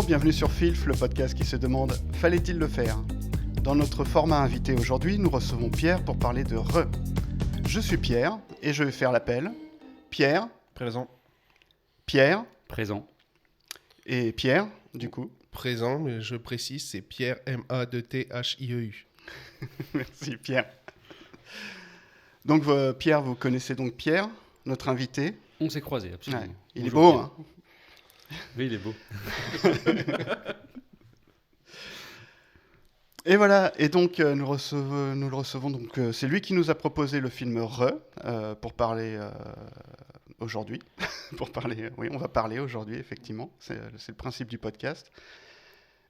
bienvenue sur Filf, le podcast qui se demande « Fallait-il le faire ?» Dans notre format invité aujourd'hui, nous recevons Pierre pour parler de Re. Je suis Pierre et je vais faire l'appel. Pierre. Présent. Pierre. Présent. Et Pierre, du coup. Présent, mais je précise, c'est Pierre M-A-2-T-H-I-E-U. Merci Pierre. Donc Pierre, vous connaissez donc Pierre, notre invité. On s'est croisés, absolument. Ouais, il est Bonjour, beau, Pierre. hein. Oui, il est beau. Et voilà, et donc nous le recevons, donc c'est lui qui nous a proposé le film Re pour parler aujourd'hui. Oui, on va parler aujourd'hui, effectivement, c'est le principe du podcast.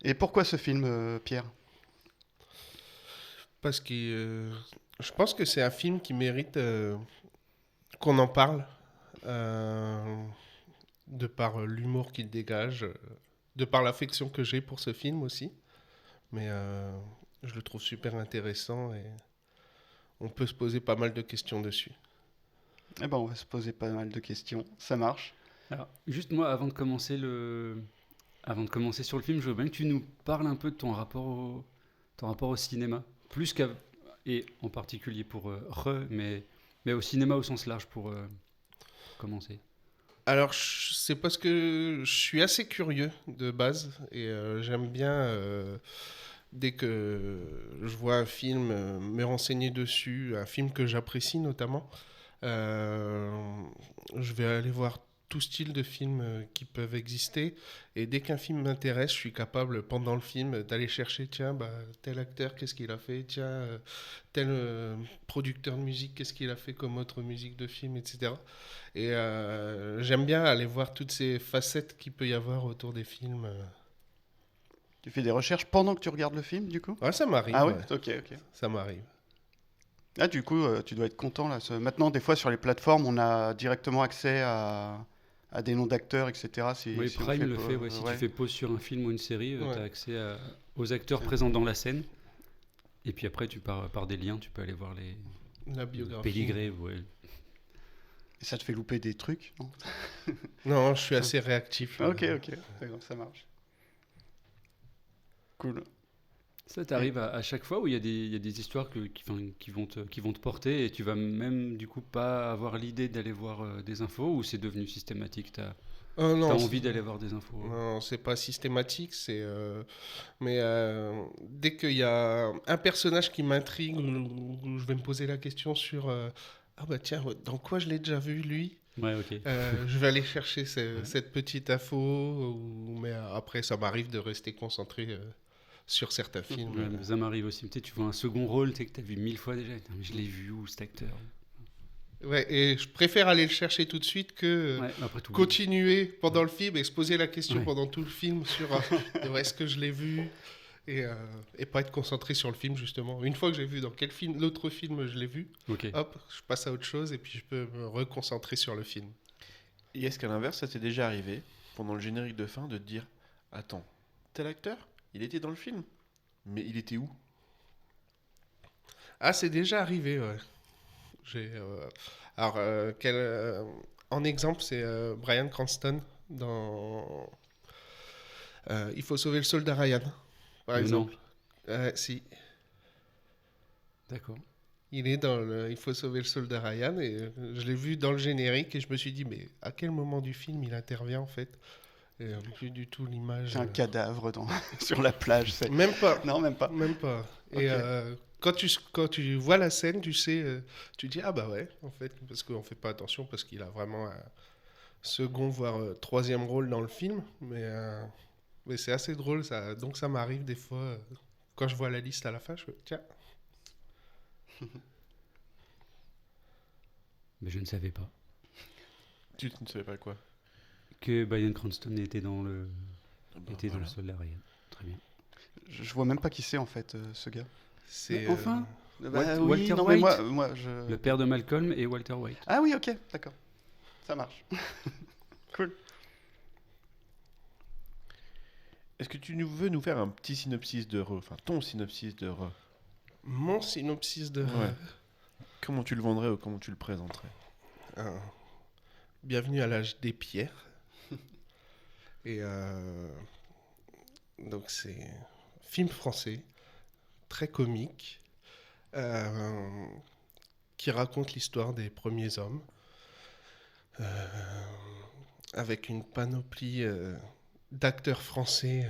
Et pourquoi ce film, Pierre ? Parce que je pense que c'est un film qui mérite qu'on en parle, de par l'humour qu'il dégage, de par l'affection que j'ai pour ce film aussi. Mais je le trouve super intéressant et on peut se poser pas mal de questions dessus. Eh ben, on va se poser pas mal de questions, ça marche. Alors, juste moi, avant de commencer sur le film, je veux bien que tu nous parles un peu de ton rapport au cinéma, et en particulier pour Re, mais au cinéma au sens large pour commencer. Alors, c'est parce que je suis assez curieux de base et j'aime bien, dès que je vois un film, me renseigner dessus, un film que j'apprécie notamment. Je vais aller voir tout style de films qui peuvent exister et dès qu'un film m'intéresse, je suis capable pendant le film d'aller chercher, tiens, tel acteur, qu'est-ce qu'il a fait, tiens, tel producteur de musique, qu'est-ce qu'il a fait comme autre musique de film, etc. Et j'aime bien aller voir toutes ces facettes qu'il peut y avoir autour des films. Tu fais des recherches pendant que tu regardes le film, du coup ? Ouais, ça m'arrive. Ah oui, ouais. ok. Ça m'arrive. Ah, du coup, tu dois être content, là. Maintenant, des fois, sur les plateformes, on a directement accès à des noms d'acteurs, etc. Oui, Prime le fait, ouais. Si tu fais pause sur un film ou une série, tu as accès aux acteurs présents dans la scène. Et puis après, par des liens, tu peux aller voir la biographie. Pédigrés, ouais. Et ça te fait louper des trucs, non ? Non, je suis assez réactif. Ok, d'accord, ça marche. Cool. Ça t'arrive à chaque fois où il y a des histoires qui vont te porter et tu vas même du coup pas avoir l'idée d'aller voir des infos, ou c'est devenu systématique, t'as envie d'aller voir des infos? Non, c'est pas systématique, mais dès qu'il y a un personnage qui m'intrigue, où je vais me poser la question sur ah bah tiens, dans quoi je l'ai déjà vu lui. Ouais, ok. Je vais aller chercher cette petite info, mais après ça m'arrive de rester concentré sur certains films. Ouais, ça m'arrive aussi. Tu vois un second rôle que tu as vu 1000 fois déjà. Mais je l'ai vu où, cet acteur? Ouais, et je préfère aller le chercher tout de suite que continuer pendant le film et se poser la question pendant tout le film sur est-ce que je l'ai vu, et pas être concentré sur le film, justement. Une fois que j'ai vu dans quel film, l'autre film je l'ai vu, hop, je passe à autre chose et puis je peux me reconcentrer sur le film. Et est-ce qu'à l'inverse, ça t'est déjà arrivé, pendant le générique de fin, de te dire « Attends, tel acteur, il était dans le film, mais il était où ?» Ah, c'est déjà arrivé, ouais. En exemple, c'est Bryan Cranston dans Il faut sauver le soldat Ryan, par exemple. Si. D'accord. Il est dans Il faut sauver le soldat Ryan, et je l'ai vu dans le générique et je me suis dit, mais à quel moment du film il intervient en fait? Et plus du tout l'image. C'est un cadavre sur la plage. Même pas. Non, même pas. Même pas. Et quand tu vois la scène, tu sais, tu dis ah bah ouais, en fait, parce qu'on fait pas attention, parce qu'il a vraiment un second voire troisième rôle dans le film, mais c'est assez drôle ça. Donc ça m'arrive des fois quand je vois la liste à la fin, je fais tiens. Mais je ne savais pas. Tu ne savais pas quoi? Que Bryan Cranston était dans le soldat Ryan. Très bien. Je vois même pas qui c'est en fait, ce gars. C'est enfin Walter White, moi, le père de Malcolm et Walter White. Ah oui, ok, d'accord. Ça marche. Cool. Est-ce que tu veux nous faire un petit synopsis de Re, enfin ton synopsis de Re? Mon synopsis de Re. Ouais. Comment tu le vendrais ou comment tu le présenterais? Bienvenue à l'âge des pierres. Et Donc c'est un film français, très comique, qui raconte l'histoire des premiers hommes, avec une panoplie d'acteurs français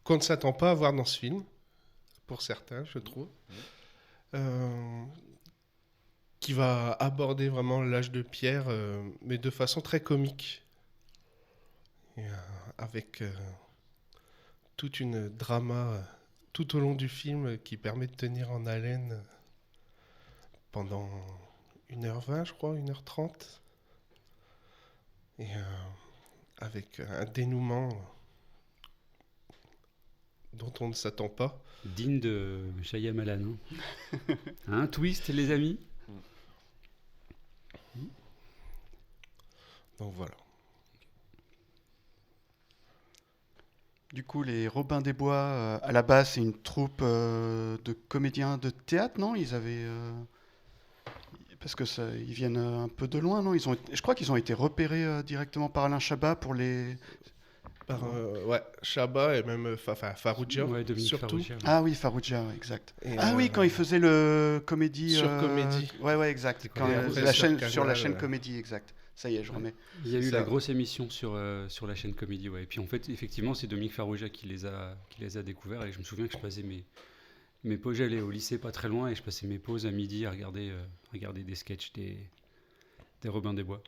qu'on ne s'attend pas à voir dans ce film, pour certains, je trouve. Qui va aborder vraiment l'âge de pierre, mais de façon très comique. Et, avec toute une drama tout au long du film qui permet de tenir en haleine pendant 1h20, je crois, 1h30. Et avec un dénouement dont on ne s'attend pas. Digne de Shyamalan. Un twist, les amis. Donc voilà. Du coup, les Robins des Bois, à la base, c'est une troupe de comédiens de théâtre, non? Ils avaient... Parce que ils viennent un peu de loin, non? Je crois qu'ils ont été repérés directement par Alain Chabat pour les... Par Chabat et même Farrugia, Ouais, Dominique surtout. Farrugia, ouais. Ah oui, Farrugia, ouais, exact. Et, oui, quand il faisait le comédie... Sur Comédie. Ouais, exact. C'est Quand, quoi, après, sur la Canal, chaîne Comédie, exact. Ça y est, je remets. Il y a eu ça. la grosse émission sur la chaîne Comédie, ouais. Et puis en fait, effectivement, c'est Dominique Farrugia qui les a découverts. Et je me souviens que je passais mes pauses, j'allais au lycée pas très loin, et je passais mes pauses à midi à regarder des sketchs des Robins des Bois.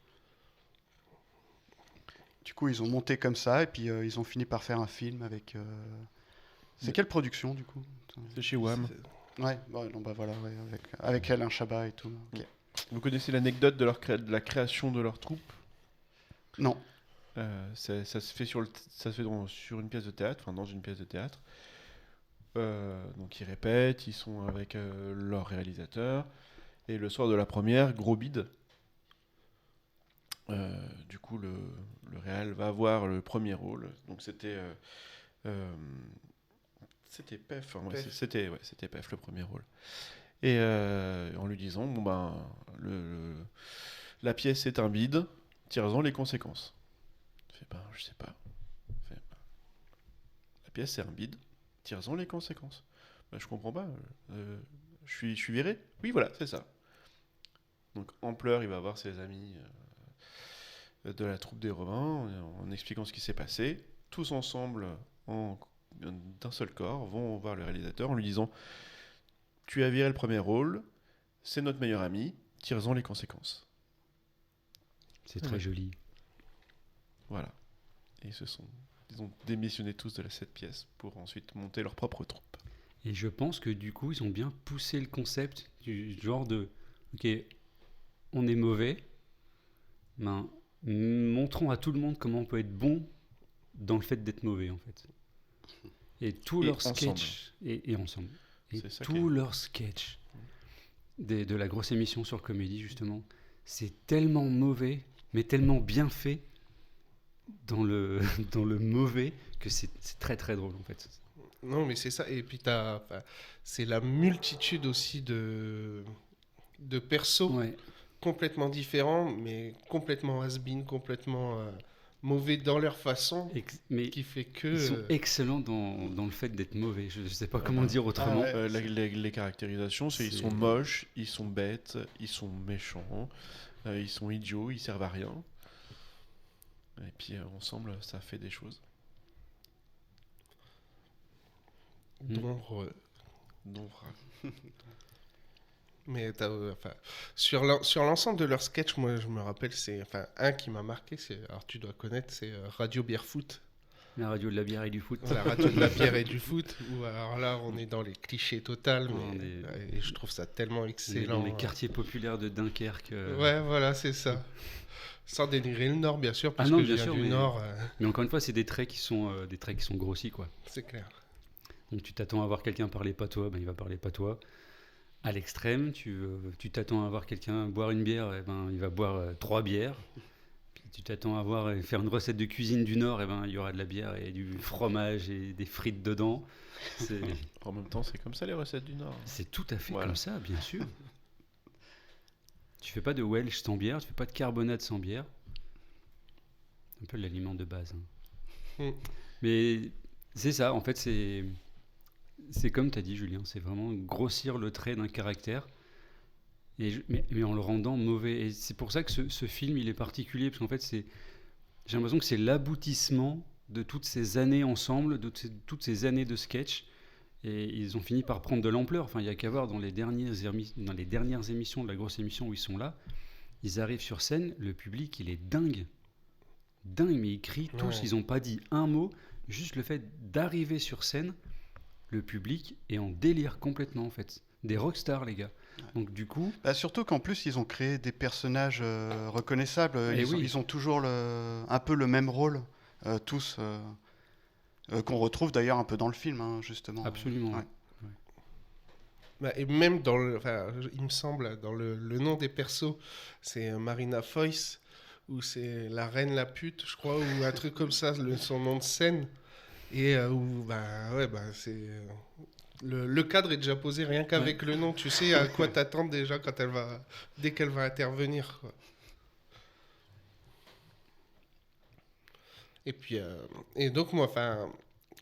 Du coup, ils ont monté comme ça, et puis ils ont fini par faire un film avec... C'est quelle production, du coup? C'est chez WAM. Ouais, voilà, ouais, avec Alain Chabat et tout. Ok. Vous connaissez l'anecdote de la création de leur troupe? Non. Ça se fait sur une pièce de théâtre, enfin dans une pièce de théâtre. Donc ils répètent, ils sont avec leur réalisateur, et le soir de la première, gros bide. Du coup, le réal va voir le premier rôle. Donc c'était Pef. Hein, ouais, Pef. c'était Pef le premier rôle. Et en lui disant la pièce est un bide, tirez-en les conséquences. Il fait je sais pas. La pièce c'est un bide, tirez-en les conséquences. Je comprends pas. Je suis viré. Oui, voilà, c'est ça. Donc en pleurs, il va voir ses amis de la troupe des Robins en expliquant ce qui s'est passé. Tous ensemble, d'un seul corps, vont voir le réalisateur en lui disant: tu as viré le premier rôle, c'est notre meilleur ami, tire-en les conséquences. C'est très joli. Voilà. Et ils ont démissionné tous de cette pièce pour ensuite monter leur propre troupe. Et je pense que du coup, ils ont bien poussé le concept du genre de ok, on est mauvais, ben, montrons à tout le monde comment on peut être bon dans le fait d'être mauvais, en fait. Et tous leurs sketchs, et ensemble. Et tous leurs sketchs de la grosse émission sur Comédie, justement, c'est tellement mauvais, mais tellement bien fait dans le mauvais que c'est très très drôle, en fait. Non, mais c'est ça. Et puis, c'est la multitude aussi de persos complètement différents, mais complètement has-been, complètement mauvais dans leur façon, mais qui fait que... Ils sont excellents dans le fait d'être mauvais. Je ne sais pas comment dire autrement. Les caractérisations, ils sont moches, ils sont bêtes, ils sont méchants, ils sont idiots, ils servent à rien. Et puis ensemble, ça fait des choses. Mais sur l'ensemble de leurs sketchs, moi je me rappelle, un qui m'a marqué, alors tu dois connaître, c'est Radio Bière Foot. La radio de la bière et du foot. La radio de la bière et du foot, où alors là on est dans les clichés total, et je trouve ça tellement excellent. Dans les quartiers populaires de Dunkerque. Ouais, voilà, c'est ça. Sans dénigrer le Nord, bien sûr, parce que je viens du Nord. Mais encore une fois, c'est des traits qui sont grossis, quoi. C'est clair. Donc tu t'attends à voir quelqu'un parler patois, il va parler patois. À l'extrême, tu t'attends à voir quelqu'un boire une bière, il va boire 3 bières. Puis tu t'attends à faire une recette de cuisine du Nord, il y aura de la bière et du fromage et des frites dedans. En même temps, c'est comme ça les recettes du Nord. C'est tout à fait comme ça, bien sûr. Tu fais pas de Welsh sans bière, tu fais pas de carbonate sans bière. Un peu l'aliment de base. Hein. Mais C'est ça, en fait, c'est comme tu as dit, Julien, c'est vraiment grossir le trait d'un caractère, mais en le rendant mauvais. Et c'est pour ça que ce film, il est particulier, parce qu'en fait, j'ai l'impression que c'est l'aboutissement de toutes ces années ensemble, de toutes ces années de sketch. Et ils ont fini par prendre de l'ampleur. Enfin, il n'y a qu'à voir dans les dernières émissions, de la grosse émission où ils sont là, ils arrivent sur scène, le public, il est dingue. Dingue, mais ils crient tous, Ouais. ils n'ont pas dit un mot. Juste le fait d'arriver sur scène, le public est en délire complètement, en fait. Des rockstars, les gars. Donc, du coup, Bah, surtout qu'en plus, ils ont créé des personnages reconnaissables. Eh Ils, oui. ils ont toujours un peu le même rôle, tous, qu'on retrouve d'ailleurs un peu dans le film, hein, justement. absolument. Ouais. Bah, et même dans il me semble, dans le nom des persos, c'est Marina Foïs, ou c'est la reine la pute, je crois, ou un truc comme ça, son nom de scène. Et où, c'est. Le cadre est déjà posé rien qu'avec le nom. Tu sais à quoi t'attendre déjà dès qu'elle va intervenir, quoi. Et puis, et donc moi,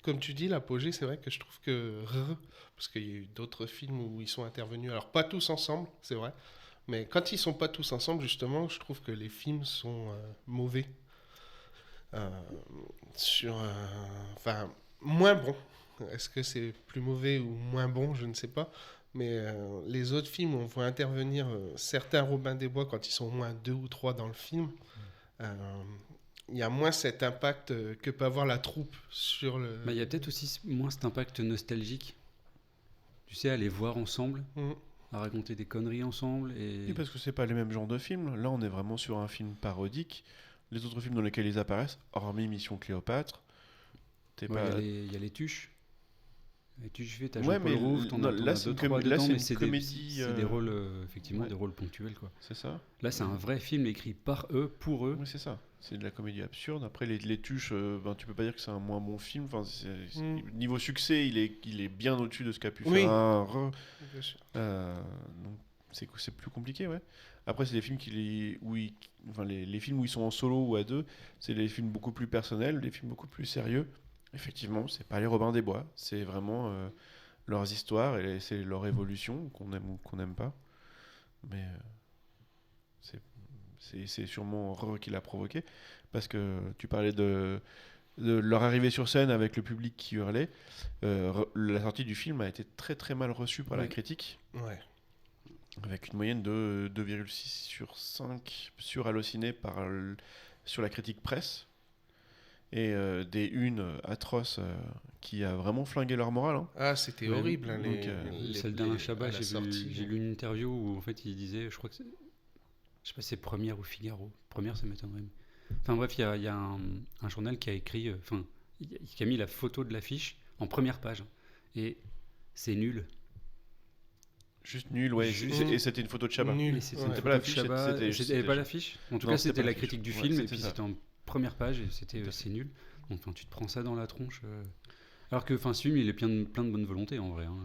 comme tu dis, l'apogée, c'est vrai que je trouve que parce qu'il y a eu d'autres films où ils sont intervenus, alors pas tous ensemble, c'est vrai, mais quand ils sont pas tous ensemble, justement, je trouve que les films sont mauvais, euh, moins bons. Est-ce que c'est plus mauvais ou moins bon, je ne sais pas. Mais les autres films où on voit intervenir certains Robin des Bois quand ils sont au moins 2 ou 3 dans le film, euh, il y a moins cet impact que peut avoir la troupe sur le. Bah, il y a peut-être aussi moins cet impact nostalgique. Tu sais, à les voir ensemble, Mhm. à raconter des conneries ensemble. Et... Oui, parce que c'est pas les mêmes genres de films. Là, on est vraiment sur un film parodique. Les autres films dans lesquels ils apparaissent, hormis Mission Cléopâtre, t'es Ouais, pas. il y a les tuches. Les tuches, t'as Ouais, Jean-Paul mais Rouve, t'en non, as là, deux, c'est une trois là, dedans, c'est mais une c'est comédie. des rôles, effectivement, ouais. des rôles ponctuels, quoi. C'est ça. Là, c'est un vrai film écrit par eux, pour eux. Oui, c'est ça. C'est de la comédie absurde. Après, les tuches, tu peux pas dire que c'est un moins bon film. Enfin, niveau succès, il est bien au-dessus de ce qu'a pu Oui. faire un Re. Bien sûr. Donc, c'est plus compliqué, ouais. Après, c'est des films les films où ils sont en solo ou à deux, c'est des films beaucoup plus personnels, des films beaucoup plus sérieux. Effectivement, c'est pas les Robins des Bois. C'est vraiment leurs histoires et c'est leur évolution qu'on aime ou qu'on n'aime pas. Mais c'est sûrement Re qui l'a provoqué. Parce que tu parlais de leur arrivée sur scène avec le public qui hurlait. La sortie du film a été très très mal reçue par la Ouais. critique, Ouais. avec une moyenne de 2,6 sur 5 sur Allociné sur la critique presse. Et des unes atroces qui a vraiment flingué leur morale. Hein. Ah, c'était Ouais, horrible. Hein, donc, Celle d'Alain Chabat, à la sortie. j'ai lu une interview où en fait il disait, je crois que je sais pas si c'est Première ou Figaro. Première, ça m'étonnerait. Enfin bref, il y a un journal qui a écrit, qui a mis la photo de l'affiche en première page. Et c'est nul. Juste nul, ouais. Juste- Et c'était une photo de Chabat. Nul. Et c'était Ouais. une C'était photo pas de l'affiche, Chabat. c'était- C'était pas l'affiche. En tout Non, cas, c'était c'était pas la l'affiche. critique du Ouais, film, et c'était puis ça. c'était en première page, et Tout c'était à fait. c'est nul. Donc enfin, tu te prends ça dans la tronche. Alors que ce film, il est plein de bonne volonté en vrai. Hein.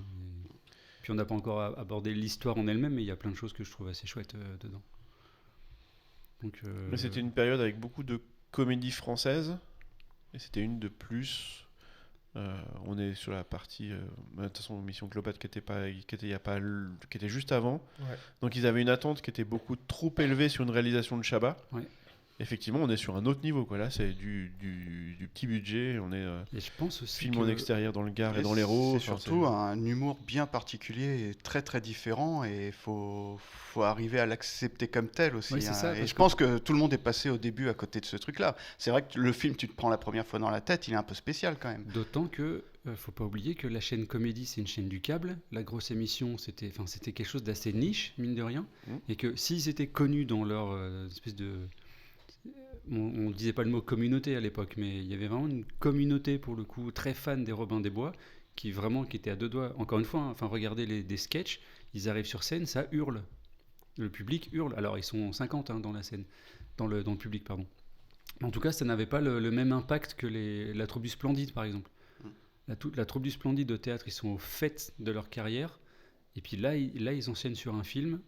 Puis on n'a pas encore abordé l'histoire en elle-même, mais il y a plein de choses que je trouve assez chouettes dedans. Donc, Mais c'était une période avec beaucoup de comédies françaises. Et c'était une de plus. On est sur la partie. De toute façon, Mission Cléopâtre qui était juste avant. Ouais. Donc ils avaient une attente qui était beaucoup trop élevée sur une réalisation de Chabat. Ouais. Effectivement, on est sur un autre niveau, quoi. Là, c'est du petit budget. On est et je pense aussi film que... en extérieur dans le Gard et dans C'est l'Hérault. surtout un humour bien particulier et très très différent, et il faut arriver à l'accepter comme tel aussi. Ouais, c'est hein. ça, Et parce je que- pense que tout le monde est passé au début à côté de ce truc-là. C'est vrai que le film, tu te prends la première fois dans la tête, il est un peu spécial quand même. D'autant que, faut pas oublier que la chaîne Comédie, c'est une chaîne du câble. La grosse émission, c'était quelque chose d'assez niche, mine de rien. Et que s'ils étaient connus dans leur espèce de... On disait pas le mot communauté à l'époque, mais il y avait vraiment une communauté, pour le coup, très fan des Robins des Bois, qui était à deux doigts. Encore une fois, hein, regardez des sketchs, ils arrivent sur scène, ça hurle. Le public hurle. Alors, ils sont 50 dans la scène, dans le public, pardon. En tout cas, ça n'avait pas le même impact que la troupe du Splendide, par exemple. La troupe du Splendide au théâtre, ils sont au fait de leur carrière. Et puis là, ils enchaînent sur un film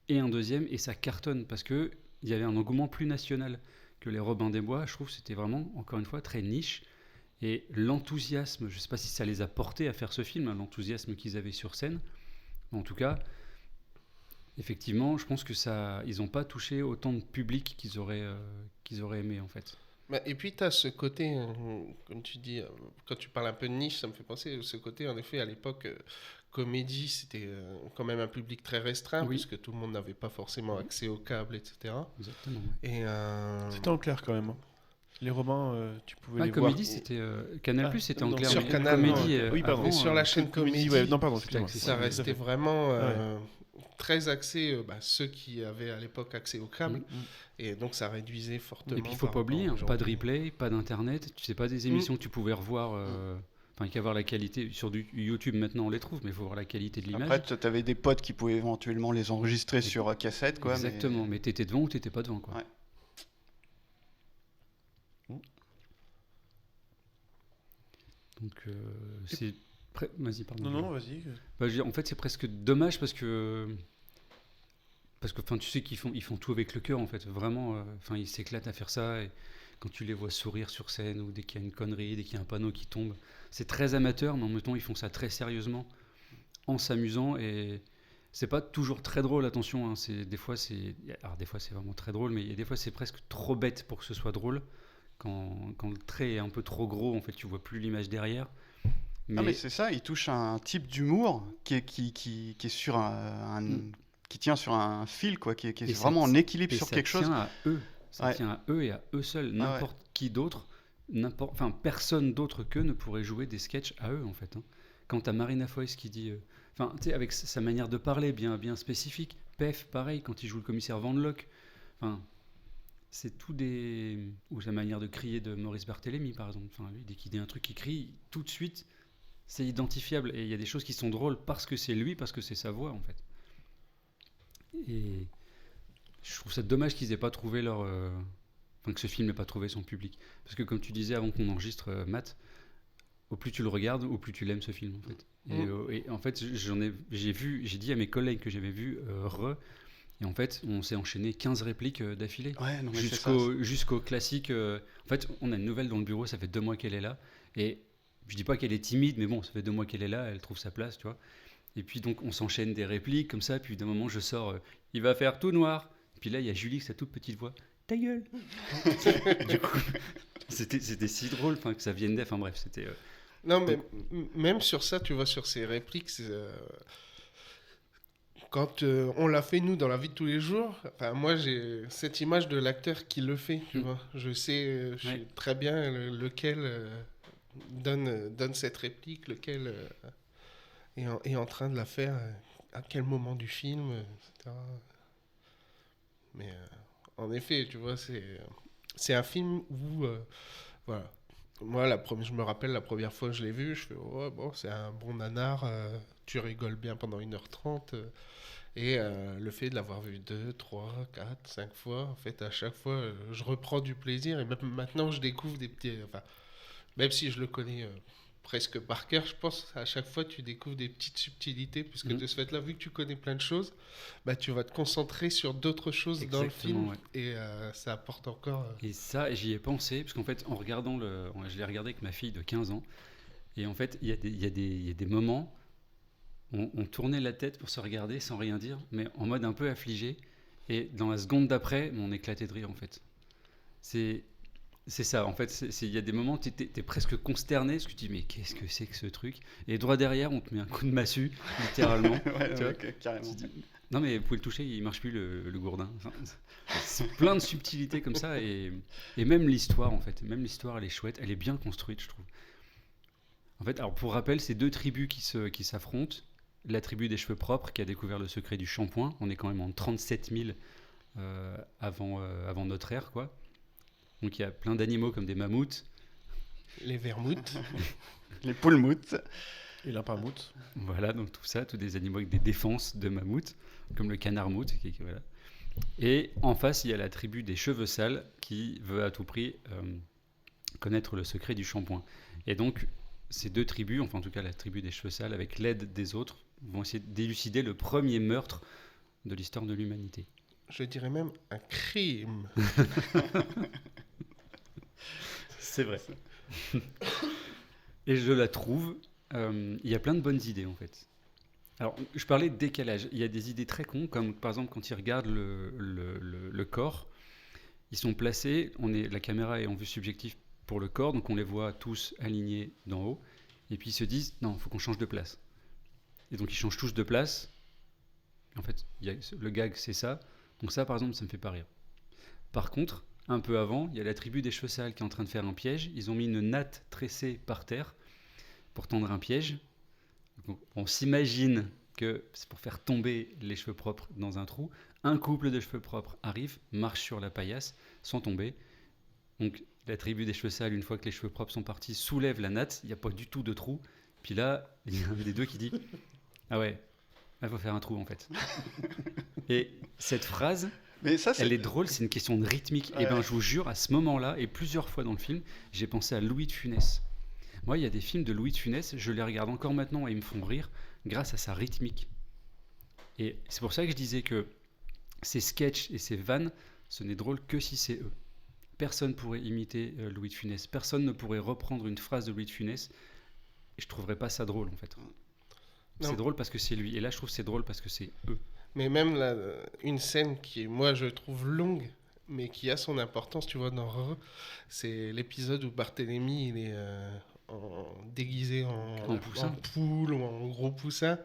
et un deuxième, et ça cartonne parce qu'il y avait un engouement plus national que les Robins des Bois. Je trouve que c'était vraiment, encore une fois, très niche. Et l'enthousiasme, je ne sais pas si ça les a portés à faire ce film, hein, l'enthousiasme qu'ils avaient sur scène. En tout cas, effectivement, je pense que ils n'ont pas touché autant de public qu'ils auraient aimé en fait. Bah, et puis tu as ce côté, comme tu dis, quand tu parles un peu de niche, ça me fait penser à ce côté, en effet, à l'époque, comédie, c'était quand même un public très restreint, Oui. puisque tout le monde n'avait pas forcément accès au câble, etc. Exactement. Et, C'était en clair quand même. Hein. Les romans, tu pouvais les Comédie, voir. c'était Canal+, c'était en non, clair. sur mais Canal, Comédie, oui, pardon. avant, et sur la chaîne Comédie, ouais, non, pardon, c'était excuse-moi. accessible. ça Oui, restait vraiment très axé, ceux qui avaient à l'époque accès au câble, et donc ça réduisait fortement. Et puis il faut par pas oublier, rapport hein, pas de aujourd'hui. replay, pas d'internet, tu sais pas des émissions que tu pouvais revoir, enfin qu'à voir la qualité, sur du YouTube maintenant on les trouve, mais il faut voir la qualité de l'image. Après, tu avais des potes qui pouvaient éventuellement les enregistrer sur cassette, quoi. Exactement, mais t'étais devant ou t'étais pas devant, quoi. Ouais. Donc c'est... Vas-y, pardon. Non, vas-y. Bah, je veux dire, en fait, c'est presque dommage parce que enfin, tu sais ils font tout avec le cœur, en fait. Vraiment, enfin, ils s'éclatent à faire ça. Et quand tu les vois sourire sur scène ou dès qu'il y a une connerie, dès qu'il y a un panneau qui tombe, c'est très amateur, mais en même temps, ils font ça très sérieusement, en s'amusant. Et c'est pas toujours très drôle, attention. Hein, des fois, c'est vraiment très drôle, mais des fois, c'est presque trop bête pour que ce soit drôle. Quand le trait est un peu trop gros, en fait, tu vois plus l'image derrière. Non, mais c'est ça, il touche un type d'humour qui est sur qui tient sur un fil, quoi, qui est Et vraiment en équilibre et sur ça quelque chose. tient à eux. Ça Ouais. tient à eux et à eux seuls. N'importe qui d'autre, enfin personne d'autre qu'eux ne pourrait jouer des sketchs à eux en fait. Hein. Quand t'as Marina Foïs qui dit, enfin tu sais avec sa manière de parler bien spécifique. Pef, pareil quand il joue le commissaire Van Locke. Enfin c'est tout des ou sa manière de crier de Maurice Barthélémy par exemple. Enfin lui dès qu'il dit un truc il crie tout de suite. C'est identifiable et il y a des choses qui sont drôles parce que c'est lui, parce que c'est sa voix en fait. Et je trouve ça dommage qu'ils aient pas trouvé enfin que ce film n'ait pas trouvé son public. Parce que comme tu disais avant qu'on enregistre, Matt, au plus tu le regardes, au plus tu l'aimes ce film en fait. Et en fait j'ai dit à mes collègues que j'avais vu et en fait on s'est enchaîné 15 répliques d'affilée. Ouais, non, mais Jusqu'au classique. En fait on a une nouvelle dans le bureau, ça fait 2 mois qu'elle est là et je dis pas qu'elle est timide, mais bon, ça fait 2 mois qu'elle est là, elle trouve sa place, tu vois. Et puis donc on s'enchaîne des répliques comme ça, puis d'un moment je sors, il va faire tout noir. Et puis là il y a Julie, sa toute petite voix, ta gueule. Du coup, c'était si drôle, enfin que ça vienne d'elle, enfin bref, c'était. Non, mais même sur ça, tu vois, sur ces répliques, quand on l'a fait nous dans la vie de tous les jours, enfin moi j'ai cette image de l'acteur qui le fait, tu vois. Je sais, je sais très bien lequel donne cette réplique, lequel est en train de la faire, à quel moment du film, etc. Mais en effet, tu vois, c'est un film où, voilà. Moi, je me rappelle la première fois que je l'ai vu, je fais, oh, bon, c'est un bon nanar, tu rigoles bien pendant 1h30. Et le fait de l'avoir vu 2, 3, 4, 5 fois, en fait, à chaque fois, je reprends du plaisir. Et même maintenant, je découvre des petits... Enfin, même si je le connais presque par cœur, je pense, à chaque fois, tu découvres des petites subtilités. Puisque de ce fait-là, vu que tu connais plein de choses, bah, tu vas te concentrer sur d'autres choses dans le film. Ouais. Et ça apporte encore... Et ça, j'y ai pensé, parce qu'en fait, en regardant je l'ai regardé avec ma fille de 15 ans. Et en fait, il y a des moments... On tournait la tête pour se regarder sans rien dire, mais en mode un peu affligé. Et dans la seconde d'après, on éclatait de rire en fait. C'est ça, en fait. Il y a des moments où tu es presque consterné, parce que tu te dis, mais qu'est-ce que c'est que ce truc? Et droit derrière, on te met un coup de massue, littéralement. Ouais, carrément. Non, mais vous pouvez le toucher, il marche plus le gourdin. Enfin, c'est plein de subtilités comme ça. Et même l'histoire, en fait. Même l'histoire, elle est chouette, elle est bien construite, je trouve. En fait, alors pour rappel, c'est 2 tribus qui s'affrontent. La tribu des cheveux propres qui a découvert le secret du shampoing. On est quand même en 37 000 avant notre ère, quoi. Donc il y a plein d'animaux comme des mammouths. Les vermouths. Les poulmoutes. Et l'impamoute. Voilà, donc tout ça, tous des animaux avec des défenses de mammouths, comme le canard-moute. Voilà. Et en face, il y a la tribu des cheveux sales qui veut à tout prix connaître le secret du shampoing. Et donc, ces 2 tribus, enfin en tout cas la tribu des cheveux sales, avec l'aide des autres, vont essayer d'élucider le premier meurtre de l'histoire de l'humanité. Je dirais même un crime. C'est vrai. Et je la trouve. Il y a plein de bonnes idées en fait. Alors, je parlais de décalage. Il y a des idées très cons, comme par exemple quand ils regardent le corps, ils sont placés, la caméra est en vue subjective pour le corps, donc on les voit tous alignés d'en haut, et puis ils se disent, non, il faut qu'on change de place. Et donc ils changent tous de place. En fait, le gag, c'est ça. Donc ça, par exemple, ça me fait pas rire. Par contre, un peu avant, il y a la tribu des cheveux sales qui est en train de faire un piège. Ils ont mis une natte tressée par terre pour tendre un piège. Donc, on s'imagine que c'est pour faire tomber les cheveux propres dans un trou. Un couple de cheveux propres arrive, marche sur la paillasse sans tomber. Donc la tribu des cheveux sales, une fois que les cheveux propres sont partis, soulève la natte. Il n'y a pas du tout de trou. Puis là, il y a un des deux qui dit « Ah ouais, il faut faire un trou en fait. » Et cette phrase, Mais ça, elle est drôle, c'est une question de rythmique. Ouais. Et ben, je vous jure, à ce moment-là, et plusieurs fois dans le film, j'ai pensé à Louis de Funès. Moi, il y a des films de Louis de Funès, je les regarde encore maintenant et ils me font rire grâce à sa rythmique. Et c'est pour ça que je disais que ces sketchs et ces vannes, ce n'est drôle que si c'est eux. Personne ne pourrait imiter Louis de Funès. Personne ne pourrait reprendre une phrase de Louis de Funès. Et je ne trouverais pas ça drôle, en fait. Non. C'est drôle parce que c'est lui. Et là, je trouve que c'est drôle parce que c'est eux. Mais même là, une scène qui est, moi, je trouve longue, mais qui a son importance, tu vois, dans Re, c'est l'épisode où Barthélemy, il est déguisé En poussin. en poule ou en gros poussin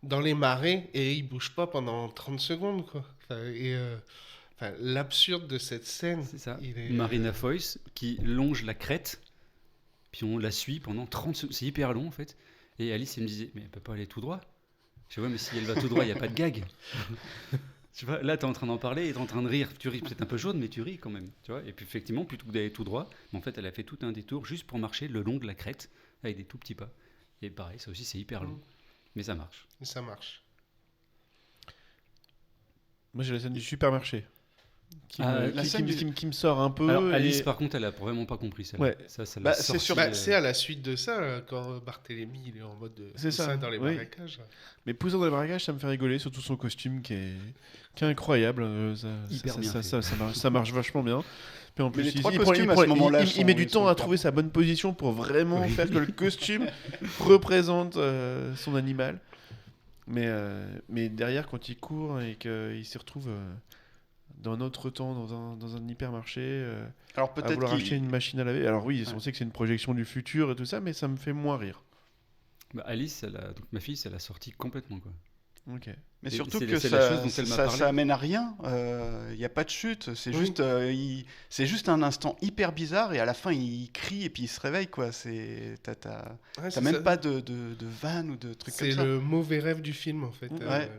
dans les marais et il bouge pas pendant 30 secondes, quoi. Enfin, l'absurde de cette scène, C'est ça. il est... Marina Foïs qui longe la crête, puis on la suit pendant 30 secondes. C'est hyper long, en fait. Et Alice, elle me disait, mais elle peut pas aller tout droit. Je dis, ouais, mais si elle va tout droit, il n'y a pas de gag. Tu vois, là, tu es en train d'en parler et tu es en train de rire. Tu ris peut-être un peu jaune, mais tu ris quand même. Tu vois, et puis, effectivement, plutôt que d'aller tout droit, mais en fait, elle a fait tout un détour juste pour marcher le long de la crête avec des tout petits pas. Et pareil, ça aussi, c'est hyper long. Mais ça marche. Ça marche. Moi, j'ai la scène du supermarché qui, Ah, me, la qui- scène qui me- du- qui me- qui me sort un peu. Alors, Alice, et- par contre, elle a vraiment pas compris celle-là. Ouais. Ça l'a Bah, c'est sorti, sûr- C'est à la suite de ça, quand Barthélemy, il est en mode C'est poussin ça, dans les oui. marécages. Mais Poussin dans le barragage, ça me fait rigoler, surtout son costume qui est incroyable. Hyper bien fait. Ça marche vachement bien. Puis en plus, les trois prend- costumes, à ce moment-là, il met du sont temps à hyper trouver sa bonne position pour vraiment faire que le costume représente son animal. Mais derrière, quand il court et qu'il se retrouve dans un autre temps, dans un hypermarché, Alors à peut-être vouloir acheter qu'il une machine à laver. Alors oui, Ouais. on sait que c'est une projection du futur et tout ça, mais ça me fait moins rire. Bah, Alice, donc ma fille, ça l'a sorti complètement, quoi. Ok. Mais Et surtout c'est- que c'est la ça, chose dont elle m'a ça, parlé. ça amène à rien. Il n'y a pas de chute. C'est Oui. juste, c'est juste un instant hyper bizarre et à la fin il crie et puis il se réveille quoi. T'as Ouais, c'est même ça. pas de vanne ou de trucs comme C'est ça. le mauvais rêve du film, en fait. Ouais.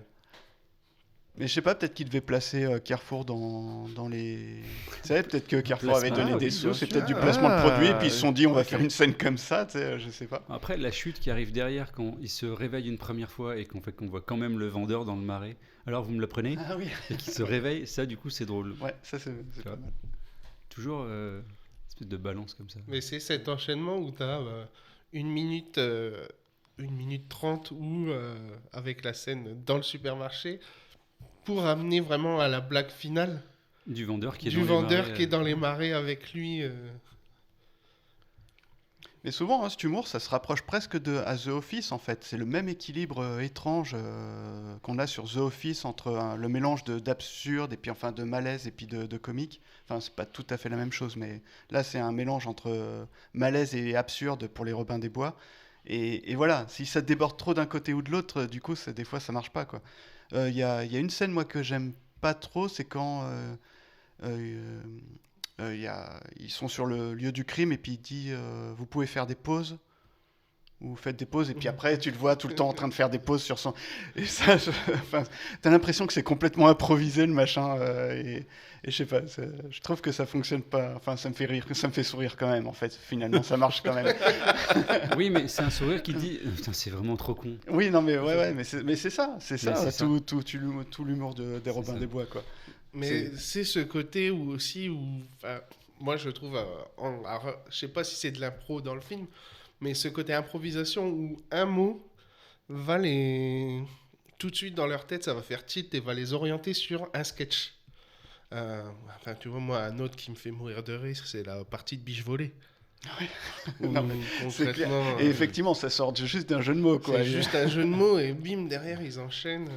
Mais je sais pas, peut-être qu'il devait placer Carrefour dans les. Tu sais, peut-être que Carrefour avait Placement. donné Ah, des oui, sous. bien C'est sûr. peut-être du Ah, placement de produit et puis ils se sont dit on va ok. faire une scène comme ça. Tu sais, je sais pas. Après, la chute qui arrive derrière, quand il se réveille une première fois et qu'on voit quand même le vendeur dans le marais, alors vous me le prenez, Ah oui. et qu'il se réveille, ça du coup c'est drôle. Ouais, ça c'est Tu pas vois. mal. Toujours une espèce de balance comme ça. Mais c'est cet enchaînement où tu as 1 minute, 1 minute 30 où, avec la scène dans le supermarché, pour amener vraiment à la blague finale Du vendeur qui est du dans les vendeur marais, qui est dans les marais avec lui. Mais souvent, cet humour, ça se rapproche presque à The Office, en fait. C'est le même équilibre étrange qu'on a sur The Office entre le mélange d'absurde et puis enfin de malaise et puis de comique. Enfin, c'est pas tout à fait la même chose, mais là, c'est un mélange entre malaise et absurde pour les Robins des Bois. Et voilà, si ça déborde trop d'un côté ou de l'autre, du coup, des fois, ça marche pas, quoi. Il y a une scène, moi, que j'aime pas trop, c'est quand ils sont sur le lieu du crime et puis il dit vous pouvez faire des pauses ou faites des pauses et puis après tu le vois tout le temps en train de faire des pauses sur son et ça enfin, t'as l'impression que c'est complètement improvisé le machin et je sais pas je trouve que ça fonctionne pas, enfin ça me fait rire, ça me fait sourire quand même en fait, finalement ça marche quand même. Oui, mais c'est un sourire qui dit putain, c'est vraiment trop con. Oui non mais ouais mais c'est ça c'est tout l'humour des C'est Robins ça. des Bois quoi. Mais c'est ce côté où aussi où moi je trouve je sais pas si c'est de l'impro dans le film, mais ce côté improvisation où un mot va les tout de suite dans leur tête, ça va faire tilt et va les orienter sur un sketch. Enfin tu vois, moi un autre qui me fait mourir de rire, c'est la partie de biche volée. Non, mais c'est clair. concrètement, Et effectivement, ça sort juste d'un jeu de mots, quoi. c'est juste un jeu de mots et bim, derrière, ils enchaînent.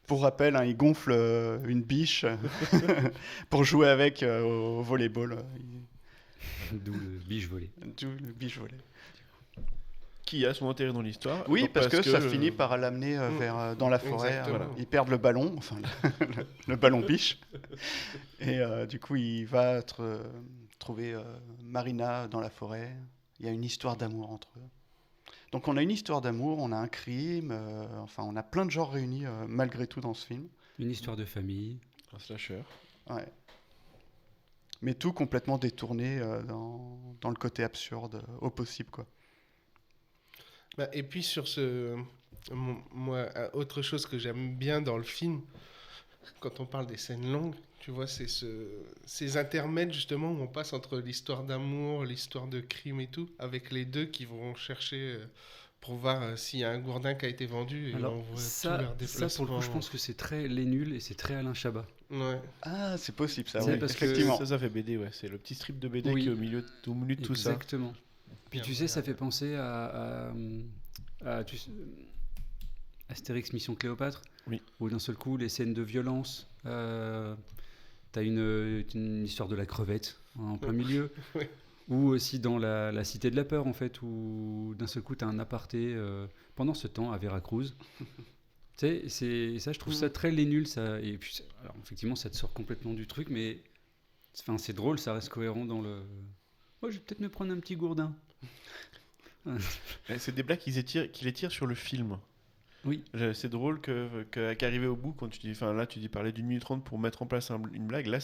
Pour rappel, hein, il gonfle une biche pour jouer avec au volleyball. D'où le biche volé. Il joue le biche volé. Qui a son intérêt dans l'histoire. Oui, Donc, parce que ça euh, finit par l'amener dans la forêt. Exactement. Ils perdent le ballon, enfin le ballon biche. Et du coup, il va trouver Marina dans la forêt. Il y a une histoire d'amour entre eux. Donc on a une histoire d'amour, on a un crime, enfin on a plein de genres réunis malgré tout dans ce film. Une histoire de famille. Un slasher. Ouais. Mais tout complètement détourné dans le côté absurde au possible, quoi. Bah, et puis sur moi, autre chose que j'aime bien dans le film, quand on parle des scènes longues, tu vois, c'est ces intermèdes justement où on passe entre l'histoire d'amour, l'histoire de crime et tout, avec les deux qui vont chercher pour voir s'il y a un gourdin qui a été vendu et Alors, on voit ça, tout leur ça, déplacement. pour le coup, je pense que c'est très Les Nuls et c'est très Alain Chabat. Ouais. Ah, c'est possible ça, C'est oui, parce que effectivement. Ça fait BD, ouais. C'est le petit strip de BD Oui. qui est au milieu de tout ça. Exactement. Puis tu sais, ça fait penser à Astérix Mission Cléopâtre, Oui. où d'un seul coup, les scènes de violence, t'as une histoire de la crevette en plein milieu, Oui. ou aussi dans la Cité de la Peur, en fait, où d'un seul coup, t'as un aparté pendant ce temps à Veracruz. Tu sais, ça, je trouve ça très Les Nuls, ça. Et puis, alors, effectivement, ça te sort complètement du truc, mais enfin, c'est drôle, ça reste cohérent dans le. Moi, je vais peut-être me prendre un petit gourdin. C'est des blagues qu'il étire sur le film. Oui. C'est drôle qu'arriver au bout, quand tu dis, enfin là tu dis parler d'une minute 30 pour mettre en place une blague, là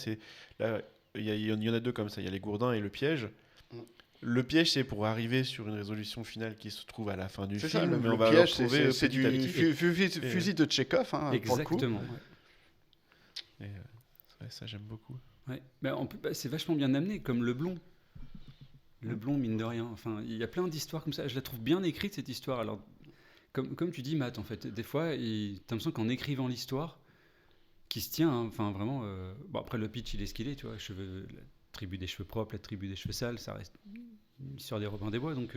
il y en a deux comme ça, il y a les gourdins et le piège. Mm. Le piège c'est pour arriver sur une résolution finale qui se trouve à la fin du C'est film, ça, mais le on va piège, le retrouver c'est petit à du petit. fusil de Tchekhov, hein, pour le coup. Exactement. Et, ouais, ça j'aime beaucoup. Ouais. C'est vachement bien amené, comme Le Blond. Le Blond, mine de rien. Enfin, il y a plein d'histoires comme ça. Je la trouve bien écrite, cette histoire. Alors, comme tu dis, Matt, en fait, des fois, t'as l'impression qu'en écrivant l'histoire, qui se tient, hein, enfin, vraiment. Bon, après, le pitch, il est ce qu'il est, tu vois. La tribu des cheveux propres, la tribu des cheveux sales, ça reste une histoire des Robins des Bois. Donc,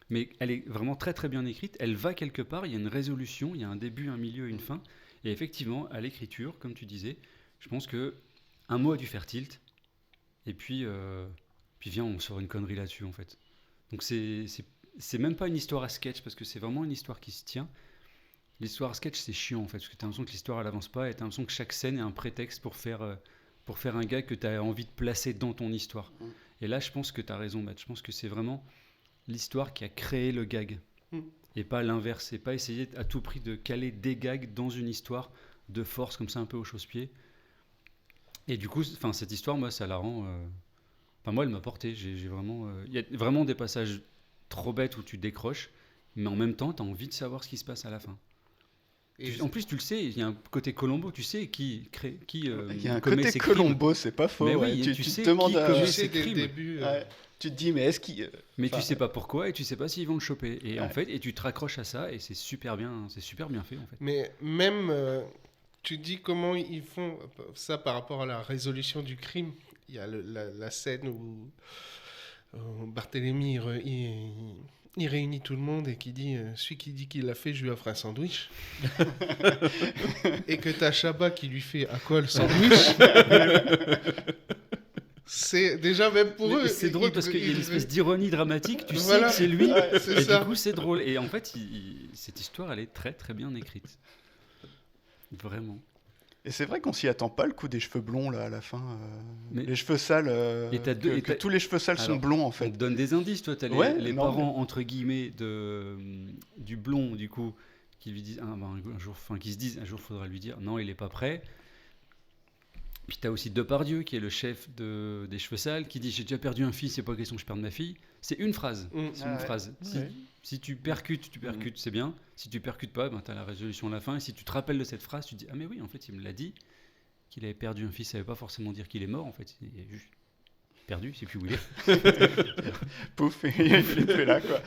mais elle est vraiment très, très bien écrite. Elle va quelque part. Il y a une résolution, il y a un début, un milieu, une fin. Et effectivement, à l'écriture, comme tu disais, je pense que un mot a dû faire tilt. Et puis viens, on sort une connerie là-dessus, en fait. Donc c'est même pas une histoire à sketch, parce que c'est vraiment une histoire qui se tient. L'histoire à sketch, c'est chiant, en fait, parce que t'as l'impression que l'histoire, elle avance pas, et t'as l'impression que chaque scène est un prétexte pour faire un gag que t'as envie de placer dans ton histoire. Et là, je pense que t'as raison, Matt. Je pense que c'est vraiment l'histoire qui a créé le gag, et pas l'inverse. Et pas essayer à tout prix de caler des gags dans une histoire de force, comme ça, un peu au chausse-pied. Et du coup, cette histoire, moi, ça la rend... Enfin, moi, elle m'a porté. J'ai vraiment... Il y a vraiment des passages trop bêtes où tu décroches, mais en même temps, tu as envie de savoir ce qui se passe à la fin. En plus, tu le sais, il y a un côté Colombo, tu sais qui Il y a un commet côté ces crimes. Colombo, c'est pas faux. Mais ouais. oui, Tu tu te sais demandes qui à- commet Je ces sais dès le crimes. début. Ouais. Tu te dis, mais est-ce qu'il. Mais Enfin, tu sais pas pourquoi et tu sais pas s'ils vont le choper. Et en Ouais. fait, et tu te raccroches à ça et c'est super bien fait en fait. Mais même, tu dis comment ils font ça par rapport à la résolution du crime. Il y a la scène où Barthélemy il réunit tout le monde et qui dit celui qui dit qu'il l'a fait, je lui offre un sandwich. Et que t'as Chabat qui lui fait à quoi le sandwich. C'est déjà même pour eux. C'est drôle parce qu'il y a une espèce d'ironie dramatique, tu sais Voilà. que c'est lui, Ouais, c'est et ça. du coup c'est drôle. Et en fait, cette histoire, elle est très très bien écrite. Vraiment. Et c'est vrai qu'on s'y attend pas, le coup des cheveux blonds là à la fin. Mais- Les cheveux sales. Et t'as deux- et que t'as- tous les cheveux sales sont Alors, blonds en On fait. te donne des indices, toi, t'as Ouais, les non, parents, entre guillemets, du blond, du coup, qui lui disent, un jour, qui se disent, un jour, il faudra lui dire, non, il est pas prêt. Puis t'as aussi Depardieu, qui est le chef des cheveux sales, qui dit, j'ai déjà perdu un fils, c'est pas question que je perde ma fille. C'est une phrase. C'est Ah une ouais. phrase. Ouais. Si tu percutes, c'est bien. Si tu percutes pas, t'as la résolution à la fin. Et si tu te rappelles de cette phrase, tu te dis, ah mais oui, en fait, il me l'a dit, qu'il avait perdu un fils, ça veut pas forcément dire qu'il est mort, en fait. Il est juste perdu, c'est plus où il est. Pouf, et il est plus là quoi.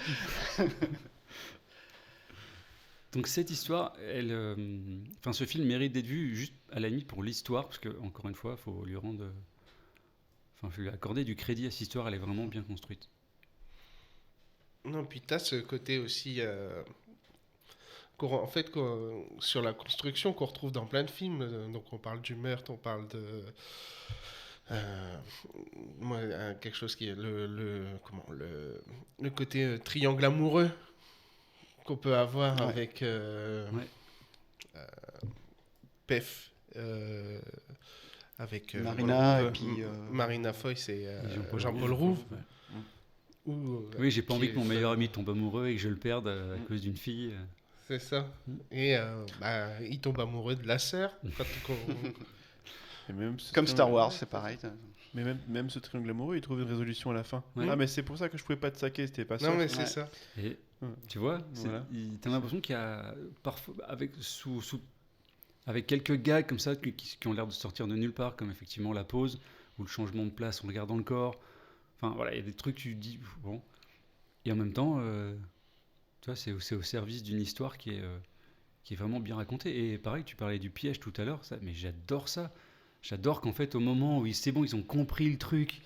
Donc cette histoire, ce film mérite d'être vu juste à la limite pour l'histoire, parce que encore une fois, faut lui rendre Enfin, faut lui accorder du crédit à cette histoire, elle est vraiment bien construite. Non, puis tu as ce côté aussi, en fait, sur la construction qu'on retrouve dans plein de films. Donc on parle du meurtre, on parle de... moi, quelque chose qui est le côté triangle amoureux qu'on peut avoir Ouais. avec Ouais. Pef, avec Marina, et puis, Marina Foïs et Jean-Paul Jean-Paul Rouve. Rouve. Ouais. Oui, j'ai pas envie que mon meilleur ami tombe amoureux et que je le perde à cause d'une fille. C'est ça. Mm. Et il tombe amoureux de la sœur. Et même ce Comme Star triangle- Wars, c'est pareil. Mais même ce triangle amoureux, il trouve une résolution à la fin. Ouais. Ah, mais c'est pour ça que je pouvais pas te saquer, c'était pas ça. Non, mais c'est Ouais. ça. Et Ouais. tu vois, Voilà. t'as l'impression qu'il y a parfois, avec quelques gags comme ça qui ont l'air de sortir de nulle part, comme effectivement la pause ou le changement de place en regardant le corps. Enfin voilà, il y a des trucs que tu dis, bon. Et en même temps, tu vois, c'est au service d'une histoire qui est vraiment bien racontée. Et pareil, tu parlais du piège tout à l'heure, mais j'adore ça. J'adore qu'en fait, au moment où c'est bon, ils ont compris le truc,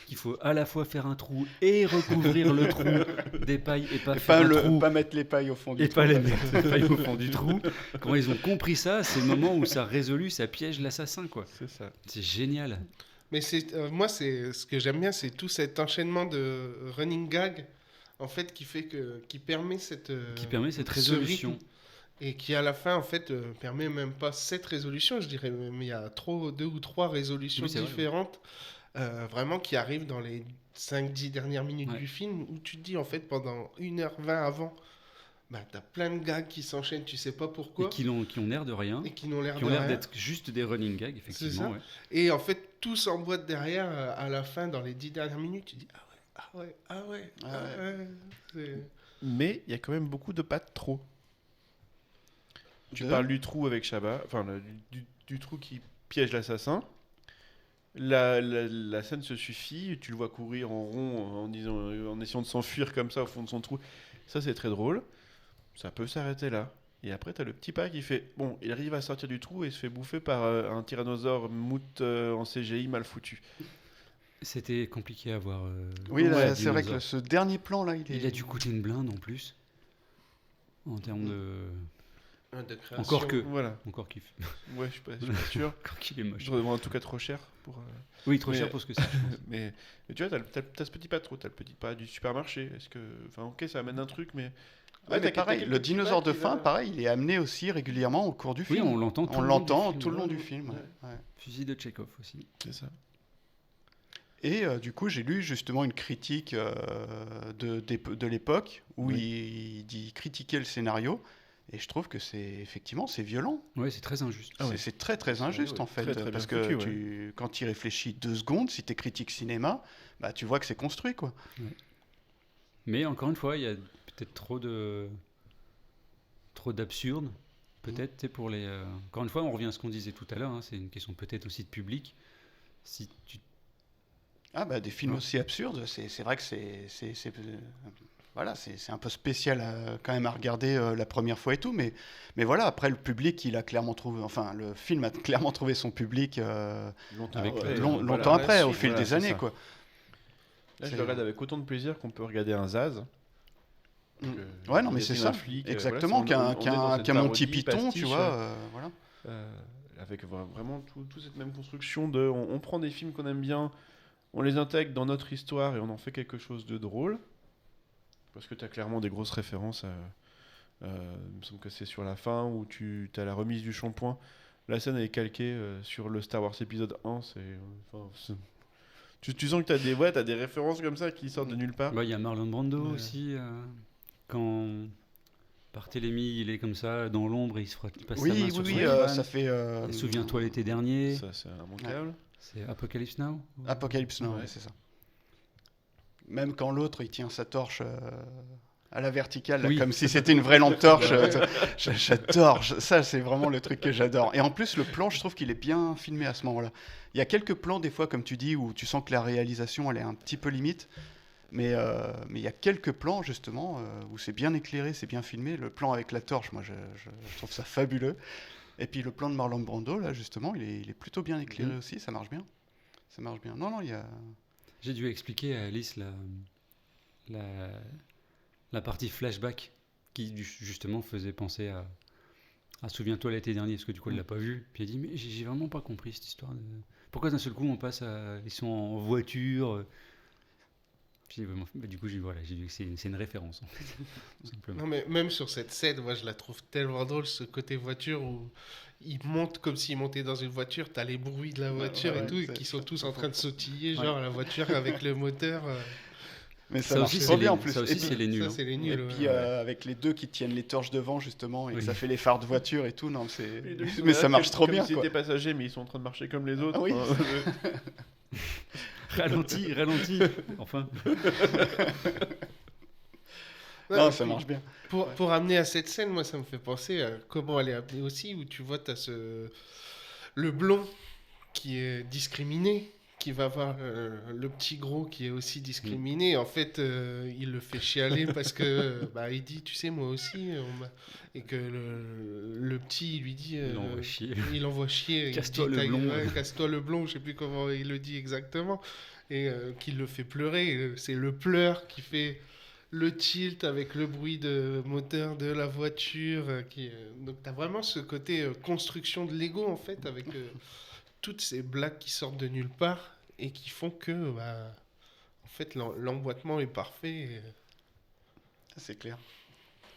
qu'il faut à la fois faire un trou et recouvrir le trou des pailles et pas Et faire un trou pas mettre les pailles au fond du et trou. pas les mettre les pailles au fond du trou. Quand ils ont compris ça, c'est le moment où ça résolue, ça piège l'assassin, quoi. C'est ça. C'est génial. Mais moi, c'est ce que j'aime bien, c'est tout cet enchaînement de running gag, en fait, qui permet cette Qui permet cette ce résolution. rythme. Et qui à la fin en fait permet même pas cette résolution, je dirais même il y a 2 ou 3 résolutions Oui, c'est vrai, différentes vraiment qui arrivent dans les 5-10 dernières minutes Ouais. du film où tu te dis en fait pendant 1h20 avant t'as plein de gags qui s'enchaînent, tu sais pas pourquoi Et qui ont l'air de rien. et qui n'ont l'air Qui ont de l'air rien. d'être juste des running gags, effectivement. ça. Ouais. Et en fait tout s'emboîte derrière à la fin dans les 10 dernières minutes, tu dis ah ouais. C'est- Mais il y a quand même beaucoup de pas de trop. Tu De- parles du trou avec Shabba, enfin du trou qui piège l'assassin. La scène se suffit, tu le vois courir en rond en essayant de s'enfuir comme ça au fond de son trou. Ça c'est très drôle. Ça peut s'arrêter là. Et après t'as le petit pas qui fait, bon, il arrive à sortir du trou et se fait bouffer par un tyrannosaure mout en CGI mal foutu. C'était compliqué à voir. Oui, là, ouais, c'est vrai que dinosaure. ce dernier plan là, Il a dû coûter une blinde en plus. En termes de. de création. Encore que. Voilà. Encore qu'il Ouais, je suis pas sûr. encore qu'il est moche. Je demande en tout cas trop cher pour. Oui, trop Mais- cher pour ce que c'est. Mais tu vois, t'as ce petit pas trop, t'as le petit pas du supermarché. Est-ce que, enfin, ok, ça amène un truc, mais Ouais, mais t'as pareil, quelques le petits dinosaure pas de qui fin, va- pareil, il est amené aussi régulièrement au cours du Oui, film. on l'entend tout On le long du l'entend film. tout le long du film. Ouais. Ouais. Fusil de Tchekhov aussi. C'est ça. Et du coup, j'ai lu justement une critique de l'époque où Oui. il critiquait le scénario. Et je trouve que c'est violent. Ouais, c'est très injuste. Ah ouais. C'est très très injuste Ouais, en fait. très, très bien parce que foutu, quand tu y réfléchis 2 secondes, si tu es critique cinéma, bah, tu vois que c'est construit quoi. Mais encore une fois, il y a peut-être trop d'absurde. Peut-être, tu sais, pour les. Encore une fois, on revient à ce qu'on disait tout à l'heure. C'est une question peut-être aussi de public. Si tu. Ah bah des films Ouais. aussi absurdes, c'est vrai que voilà, c'est un peu spécial quand même à regarder la première fois et tout, mais voilà, après le public, il a clairement trouvé, enfin le film a clairement trouvé son public Longtemps Avec après, longtemps voilà. après, la au suite, fil voilà, des c'est années ça. quoi. Là, je C'est- le regarde avec autant de plaisir qu'on peut regarder un Zaz. Mm. Donc, Ouais, non, il mais y a c'est des ça. flics, Exactement, voilà, on est dans cette qu'un Monty parodie, Python, tu pastiche, vois, voilà. avec vraiment toute cette même construction de on prend des films qu'on aime bien, on les intègre dans notre histoire et on en fait quelque chose de drôle. Parce que tu as clairement des grosses références. Il me semble que c'est sur la fin où tu as la remise du shampoing. La scène elle est calquée sur le Star Wars épisode 1. Tu sens que tu as des références comme ça qui sortent de nulle part. Bah, il y a Marlon Brando Ouais. aussi. Quand Barthélemy, il est comme ça, dans l'ombre, et il passe sa main Oui, sur oui, son oui, crâne. ça fait Et Souviens-toi l'été dernier. Ça, c'est immanquable. C'est Apocalypse Now. Apocalypse Now, Ouais. ouais, c'est ça. Même quand l'autre il tient sa torche à la verticale, là, Oui. comme si c'était une vraie lampe torche. J'adore, ça c'est vraiment le truc que j'adore. Et en plus le plan, je trouve qu'il est bien filmé à ce moment-là. Il y a quelques plans des fois, comme tu dis, où tu sens que la réalisation elle est un petit peu limite. Mais il y a quelques plans justement où c'est bien éclairé, c'est bien filmé. Le plan avec la torche, moi je trouve ça fabuleux. Et puis le plan de Marlon Brando, là justement, il est plutôt bien éclairé aussi, ça marche bien. Ça marche bien. Non, il y a... J'ai dû expliquer à Alice la, la partie flashback qui justement faisait penser à souviens-toi l'été dernier, parce que du coup elle l'a pas vu. Puis elle dit mais j'ai vraiment pas compris cette histoire. Pourquoi d'un seul coup on passe à ils sont en voiture. Puis du coup j'ai dit que c'est une référence en fait, tout simplement. Non, mais même sur cette scène, moi je la trouve tellement drôle, ce côté voiture où ils montent comme s'ils montaient dans une voiture, t'as les bruits de la voiture et tout, et qui sont tous en train de sautiller, genre la voiture avec le moteur. Mais ça Ça marche aussi, trop c'est bien en les- plus. ça aussi, Et puis- c'est les nuls. Ça, hein. c'est les Et nuls. ouais. puis avec les deux qui tiennent les torches devant justement et Oui. ça fait les phares de voiture et tout, non c'est... Et donc, ils sont Mais là ça marche comme- trop comme bien s'ils quoi. étaient passagers, mais ils sont en train de marcher comme les autres. Ah oui. Ralentis. Enfin. Ouais, Non, et ça puis, marche bien. Pour amener à cette scène, moi ça me fait penser à comment elle est amenée aussi, où tu vois, le blond qui est discriminé, qui va voir le petit gros qui est aussi discriminé. En fait, il le fait chialer parce que il dit, tu sais, moi aussi, et que le petit il lui dit, Il l'envoie chier. il envoie chier. Il Casse-toi dit, le blond. ouais, casse-toi le blond, je sais plus comment il le dit exactement, et qu'il le fait pleurer. C'est le pleur qui fait le tilt avec le bruit de moteur de la voiture. Donc, tu as vraiment ce côté construction de Lego, en fait, avec toutes ces blagues qui sortent de nulle part et qui font que, en fait, l'emboîtement est parfait. C'est clair.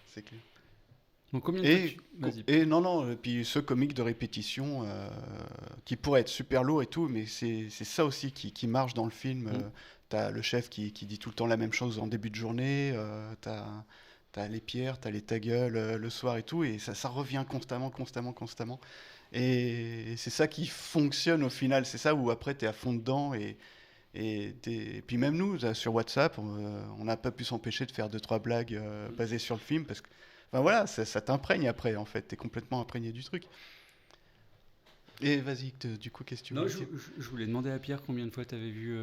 C'est clair. Donc combien de Et, fois Vas-y. et non, et puis ce comique de répétition qui pourrait être super lourd et tout, mais c'est ça aussi qui marche dans le film. T'as le chef qui dit tout le temps la même chose en début de journée, t'as les pierres, t'as les ta gueule le soir et tout, et ça revient constamment. Et c'est ça qui fonctionne au final, c'est ça où après t'es à fond dedans et puis même nous, là, sur WhatsApp, on n'a pas pu s'empêcher de faire 2-3 blagues basées sur le film parce que, enfin voilà, ça t'imprègne après en fait, t'es complètement imprégné du truc. Et vas-y, du coup, qu'est-ce que tu Non, veux je, dire je voulais demander à Pierre combien de fois t'avais vu.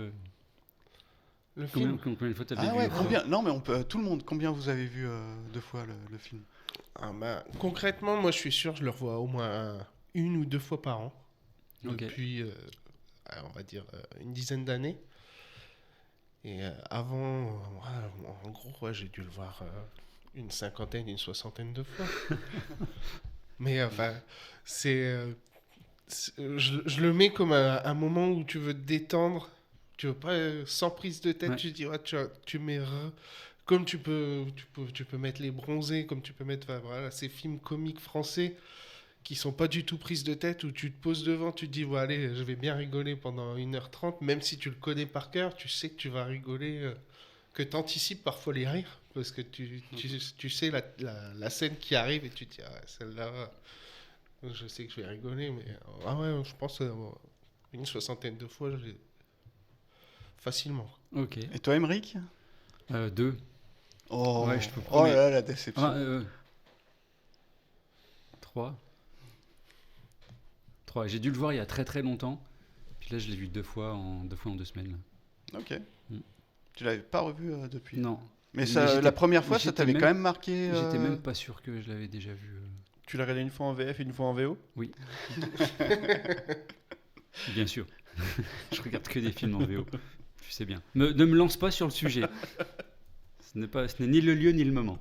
Le Combien film. de fois t'avais Ah vu ouais, Re combien? Non, mais on peut, tout le monde, combien vous avez vu 2 fois le film? Concrètement, moi, je suis sûr, je le revois au moins 1 ou 2 fois par an. Ok. Depuis, on va dire, une dizaine d'années. Et avant, en gros, j'ai dû le voir une 50aine, une 60aine de fois. Mais enfin, je le mets comme un moment où tu veux te détendre. Tu veux pas, sans prise de tête, Ouais. tu dis, tu mets comme tu peux mettre les bronzés, comme tu peux mettre voilà, ces films comiques français qui sont pas du tout prises de tête, où tu te poses devant, tu te dis, bon, allez, je vais bien rigoler pendant 1h30, même si tu le connais par cœur, tu sais que tu vas rigoler, que tu anticipes parfois les rires, parce que tu sais la scène qui arrive et tu te dis, ah, celle-là, je sais que je vais rigoler, mais ah ouais, je pense une 60aine de fois, facilement. Ok. Et toi, Emeric? 2. Oh, Ouais, je te oh promets. là là, la déception. Enfin, 3. J'ai dû le voir il y a très très longtemps. Puis là, je l'ai vu 2 fois en 2 semaines. Là. Ok. Mm. Tu l'avais pas revu depuis? Non. Mais Mais j'étais- la première fois, mais ça j'étais t'avait même- quand même marqué. J'étais même pas sûr que je l'avais déjà vu. Tu l'as regardé une fois en VF et une fois en VO? Bien sûr. Je regarde que des films en VO. Tu sais bien. Ne me lance pas sur le sujet. Ce n'est ni le lieu ni le moment.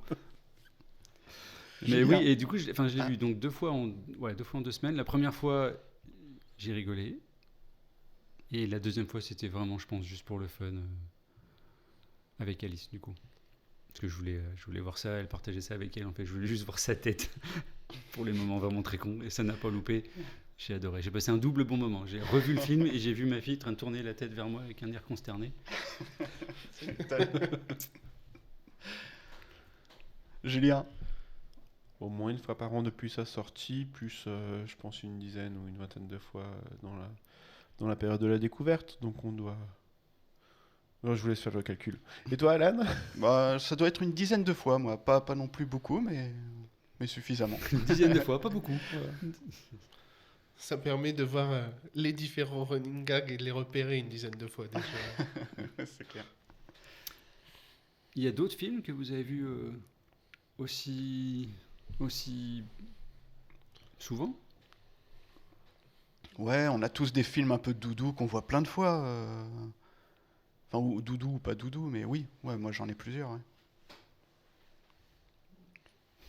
Mais Julien. oui, et du coup, je l'ai vu donc 2 fois en 2 semaines. La première fois, j'ai rigolé. Et la deuxième fois, c'était vraiment, je pense, juste pour le fun. Avec Alice, du coup. Parce que je voulais voir ça, elle partageait ça avec elle. En fait, je voulais juste voir sa tête pour les moments vraiment très cons. Et ça n'a pas loupé. J'ai adoré. J'ai passé un double bon moment. J'ai revu le film et j'ai vu ma fille en train de tourner la tête vers moi avec un air consterné. Julien. Au moins une fois par an depuis sa sortie, plus je pense une dizaine ou une vingtaine de fois dans la période de la découverte. Donc on doit... Non, je vous laisse faire le calcul. Et toi, Alan? Bah, ça doit être une dizaine de fois, moi. Pas non plus beaucoup, mais suffisamment. Une dizaine de fois, pas beaucoup. Ça permet de voir les différents running gags et de les repérer une dizaine de fois déjà. C'est clair. Il y a d'autres films que vous avez vus aussi souvent? Ouais, on a tous des films un peu doudou qu'on voit plein de fois. Enfin, ou doudou ou pas doudou, mais oui, ouais, moi j'en ai plusieurs. Ouais.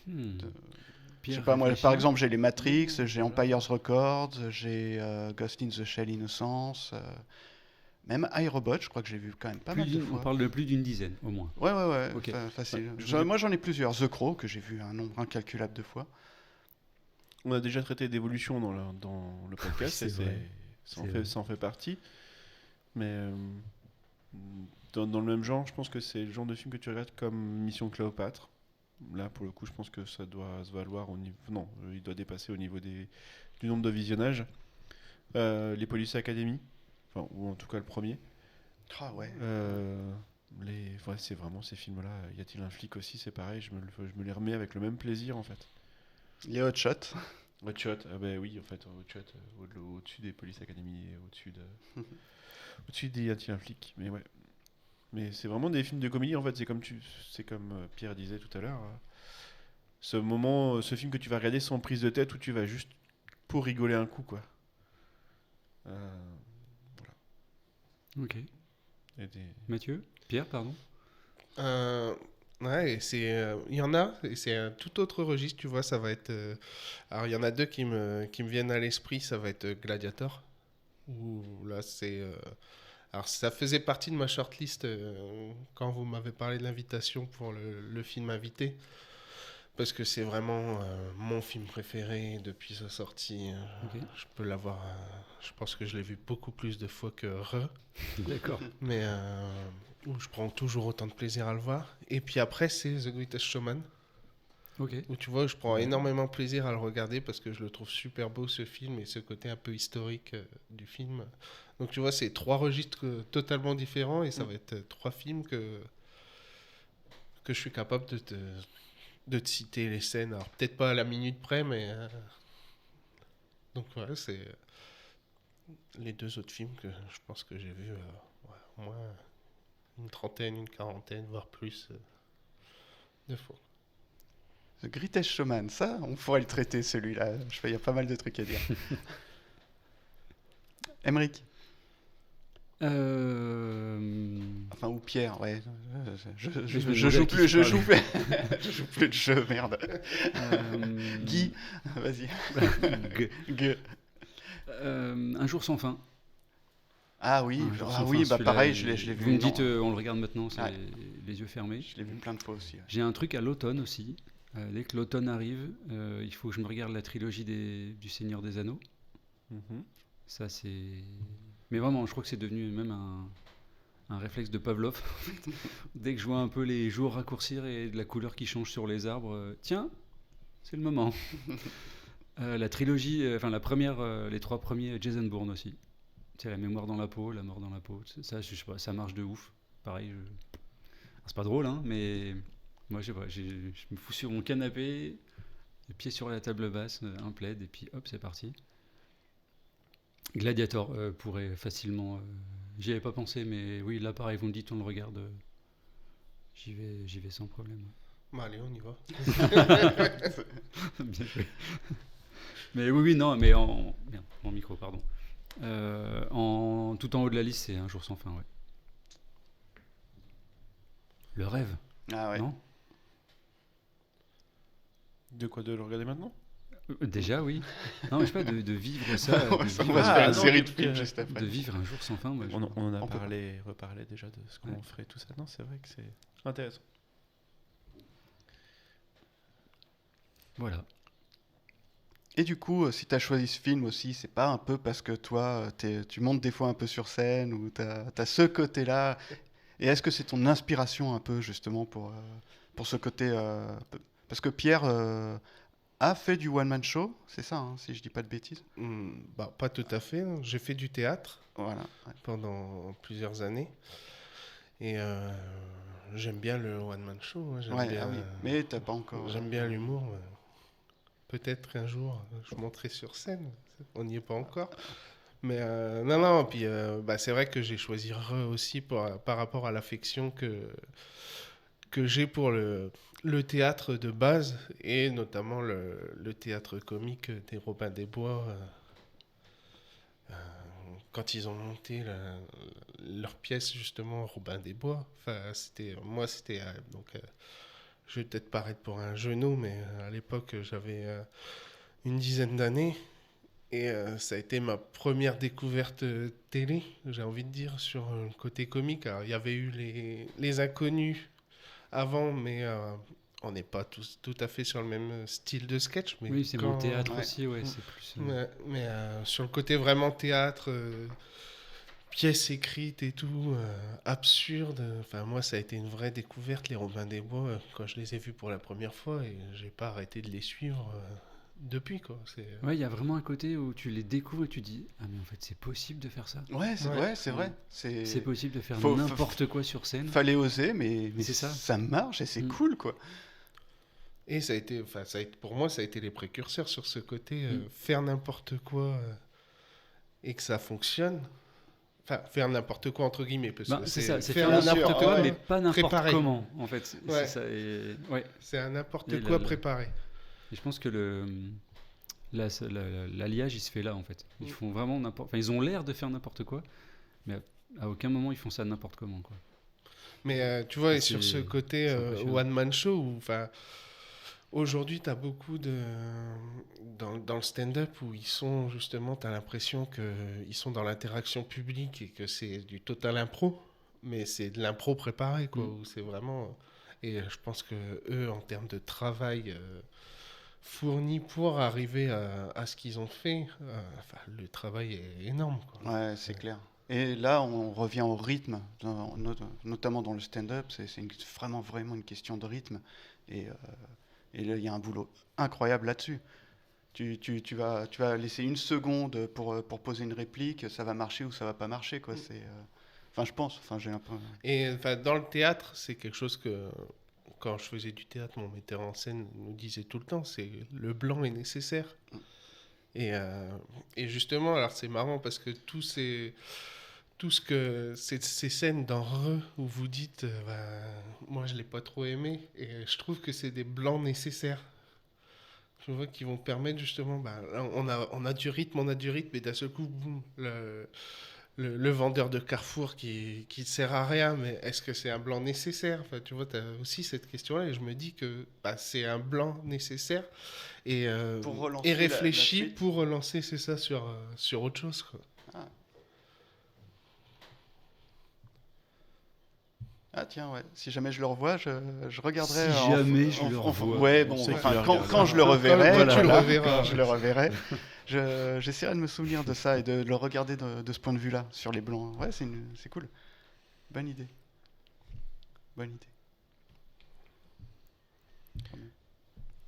Hmm. Je sais Pierre pas, moi par réfléchit. exemple, j'ai les Matrix, j'ai Empire's Records, j'ai Ghost in the Shell Innocence, même iRobot, je crois que j'ai vu quand même pas mal de On fois. parle de plus d'une dizaine, au moins. Ouais, Ok. facile. Ouais, je voulais- Moi j'en ai plusieurs. The Crow, que j'ai vu un nombre incalculable de fois. On a déjà traité d'évolution dans le podcast, c'est et vrai. ça en fait partie. Mais dans le même genre, je pense que c'est le genre de film que tu regardes comme Mission Cléopâtre. Là, pour le coup, je pense que ça doit se valoir au niveau. Non, il doit dépasser au niveau du nombre de visionnages. Les Police Academy, enfin, ou en tout cas le premier. Ah ouais. C'est vraiment ces films-là. Y a-t-il un flic aussi? C'est pareil, je me les remets avec le même plaisir en fait. Les Hot Shots. Hot Shot, ah bah oui, en fait, Hot Shot, au-dessus des Police Academy et au-dessus des Y a-t-il un flic? Mais ouais. Mais c'est vraiment des films de comédie en fait, c'est comme Pierre disait tout à l'heure. Ce film que tu vas regarder sans prise de tête où tu vas juste pour rigoler un coup quoi. Voilà. Ok. Et Mathieu? Pierre, pardon? Ouais, il y en a, et c'est un tout autre registre, tu vois, ça va être... alors, il y en a deux qui me viennent à l'esprit, ça va être Gladiator, où là, alors, ça faisait partie de ma shortlist quand vous m'avez parlé de l'invitation pour le film invité, parce que c'est vraiment mon film préféré depuis sa sortie. Ok. Je peux l'avoir... je pense que je l'ai vu beaucoup plus de fois que Re. D'accord. Mais où je prends toujours autant de plaisir à le voir. Et puis après, c'est The Greatest Showman, Ok. où tu vois, je prends Ouais. énormément plaisir à le regarder parce que je le trouve super beau ce film et ce côté un peu historique du film. Donc tu vois, c'est trois registres totalement différents et ça va être trois films que je suis capable de te citer les scènes. Alors peut-être pas à la minute près, mais donc voilà, c'est les deux autres films que je pense que j'ai vus ouais, au moins une trentaine, une quarantaine, voire plus de fois. The Greatest Showman, ça, on pourrait le traiter celui-là. Il y a pas mal de trucs à dire. Emmerich. Enfin, ou Pierre, ouais. Je me joue demandais plus, à qui tu je joue plus de jeu, merde. Guy, vas-y. Gueux. Un jour sans fin. Ah oui, Un jour ah sans oui, fin, bah celui-là, pareil, je l'ai vu. Vous me non, dites, on le regarde maintenant, c'est Ouais. les yeux fermés. Je l'ai vu plein de fois aussi. Ouais. J'ai un truc à l'automne aussi. Dès que l'automne arrive, il faut que je me regarde la trilogie du Seigneur des Anneaux. Ça, c'est. Mais vraiment, je crois que c'est devenu même un réflexe de Pavlov. Dès que je vois un peu les jours raccourcir et de la couleur qui change sur les arbres, tiens, c'est le moment. La trilogie, enfin la première, les trois premiers, Jason Bourne aussi. C'est la mémoire dans la peau, la mort dans la peau. Ça, je sais pas, ça marche de ouf. Pareil, c'est pas drôle, hein, mais moi, je sais pas, je me fous sur mon canapé, les pieds sur la table basse, un plaid, et puis hop, c'est parti. Gladiator pourrait facilement. J'y avais pas pensé, mais oui, là, pareil, vous me dites, on le regarde. J'y vais sans problème. Bah, allez, on y va. Bien joué. Mais oui, non, mais merde, mon micro, pardon. Tout en haut de la liste, c'est Un jour sans fin, ouais. Le rêve, Ah ouais. non? De quoi, de le regarder maintenant? Déjà, oui. Non, mais je sais pas, de vivre ça. On de va se vivre, faire une non, série de donc, films juste après. de vivre un jour sans fin. Moi, On en a On peut reparlé déjà de ce qu'on Ouais. ferait, tout ça. Non, c'est vrai que c'est intéressant. Voilà. Et du coup, si tu as choisi ce film aussi, c'est pas un peu parce que toi, tu montes des fois un peu sur scène ou tu as ce côté-là. Et est-ce que c'est ton inspiration un peu justement pour ce côté parce que Pierre a fait du one-man show, c'est ça, hein, si je dis pas de bêtises. Bah, pas tout à fait. Hein. J'ai fait du théâtre Voilà. Ouais. pendant plusieurs années. Et j'aime bien le one-man show. Hein. J'aime Ouais, bien, ah oui. Mais t'as pas encore. j'aime bien l'humour. Peut-être qu'un jour, je monterai sur scène. On n'y est pas encore. Mais non. Puis bah, c'est vrai que j'ai choisi Re aussi par rapport à l'affection que j'ai pour le théâtre de base et notamment le théâtre comique des Robin des Bois. Euh, Quand ils ont monté leur pièce, justement, Robin des Bois, je vais peut-être paraître pour un genou, mais à l'époque, j'avais une dizaine d'années. Et ça a été ma première découverte télé, j'ai envie de dire, sur le côté comique. Alors, il y avait eu les Inconnus avant, mais on n'est pas tous tout à fait sur le même style de sketch. Mais Oui, c'est mon théâtre Ouais. aussi, ouais, c'est plus. mais, sur le côté vraiment théâtre, pièce écrite et tout, absurde. Enfin, moi, ça a été une vraie découverte, les Robins des Bois, quand je les ai vus pour la première fois, et j'ai pas arrêté de les suivre depuis, quoi. Ouais, il y a vraiment un côté où tu les découvres et tu dis ah mais en fait c'est possible de faire ça. Ouais, c'est Ouais. vrai, c'est vrai. C'est possible de faire Faut- n'importe quoi sur scène. Fallait oser, mais C'est ça. ça marche et c'est Mm. cool, quoi. Et pour moi, ça a été les précurseurs sur ce côté Mm. faire n'importe quoi et que ça fonctionne. Enfin, faire n'importe quoi entre guillemets, parce Bah, que c'est ça, c'est faire faire bien sûr, n'importe quoi, ouais. mais pas n'importe Préparé. comment, en fait. Ouais. C'est ça, et... Ouais. c'est un n'importe Et quoi là- préparé. Et je pense que l'alliage, il se fait là, en fait. Ils font vraiment n'importe... Enfin, ils ont l'air de faire n'importe quoi, mais à aucun moment, ils font ça n'importe comment, quoi. Mais tu vois, et C'est- sur ce côté c'est impressionnant. one-man show, enfin, aujourd'hui, tu as beaucoup dans le stand-up où ils sont justement, tu as l'impression qu'ils sont dans l'interaction publique et que c'est du total impro, mais c'est de l'impro préparé, quoi, Mm. où c'est vraiment. Et je pense que eux, en termes de travail fourni pour arriver à ce qu'ils ont fait, enfin, le travail est énorme, quoi. Ouais, c'est clair. Et là, on revient au rythme, notamment dans le stand-up. Vraiment une question de rythme. Et, euh, et là, il y a un boulot incroyable là-dessus. Tu vas laisser une seconde pour poser une réplique, ça va marcher ou ça va pas marcher, quoi. Enfin, je pense. Enfin, j'ai un peu. Et enfin, dans le théâtre, c'est quelque chose que, quand je faisais du théâtre, mon metteur en scène nous disait tout le temps, c'est le blanc est nécessaire. Et justement, alors c'est marrant parce que ces scènes dans Re où vous dites, moi je l'ai pas trop aimé, et je trouve que c'est des blancs nécessaires. Je vois qui vont permettre justement, là, on a du rythme, et d'un seul coup, boum, le vendeur de Carrefour qui sert à rien, mais est-ce que c'est un blanc nécessaire? Enfin, tu vois, tu as aussi cette question-là, et je me dis que c'est un blanc nécessaire Pour relancer et la réfléchi suite. pour relancer, c'est ça, sur autre chose, quoi. Ah. Ah, tiens, ouais. Si jamais je le revois, je regarderai. Si jamais je le revois. Ouais, On bon, sait que enfin, tu le quand regarderas. je le reverrai, Quand tu le voilà, reverras. quand je le reverrai, j'essaierai de me souvenir de ça et de le regarder de ce point de vue-là, sur les blancs. Ouais, c'est cool. Bonne idée. Bonne idée.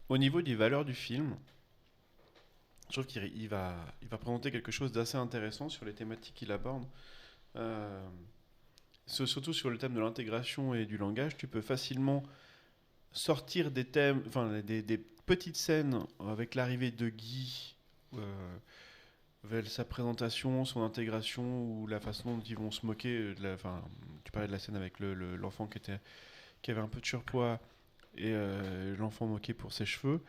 Au niveau des valeurs du film, je trouve qu'il va présenter quelque chose d'assez intéressant sur les thématiques qu'il aborde. Surtout sur le thème de l'intégration et du langage, tu peux facilement sortir des thèmes, enfin des petites scènes avec l'arrivée de Guy, vers sa présentation, son intégration ou la façon dont ils vont se moquer. Tu parlais de la scène avec l'enfant qui avait un peu de surpoids et l'enfant moqué pour ses cheveux.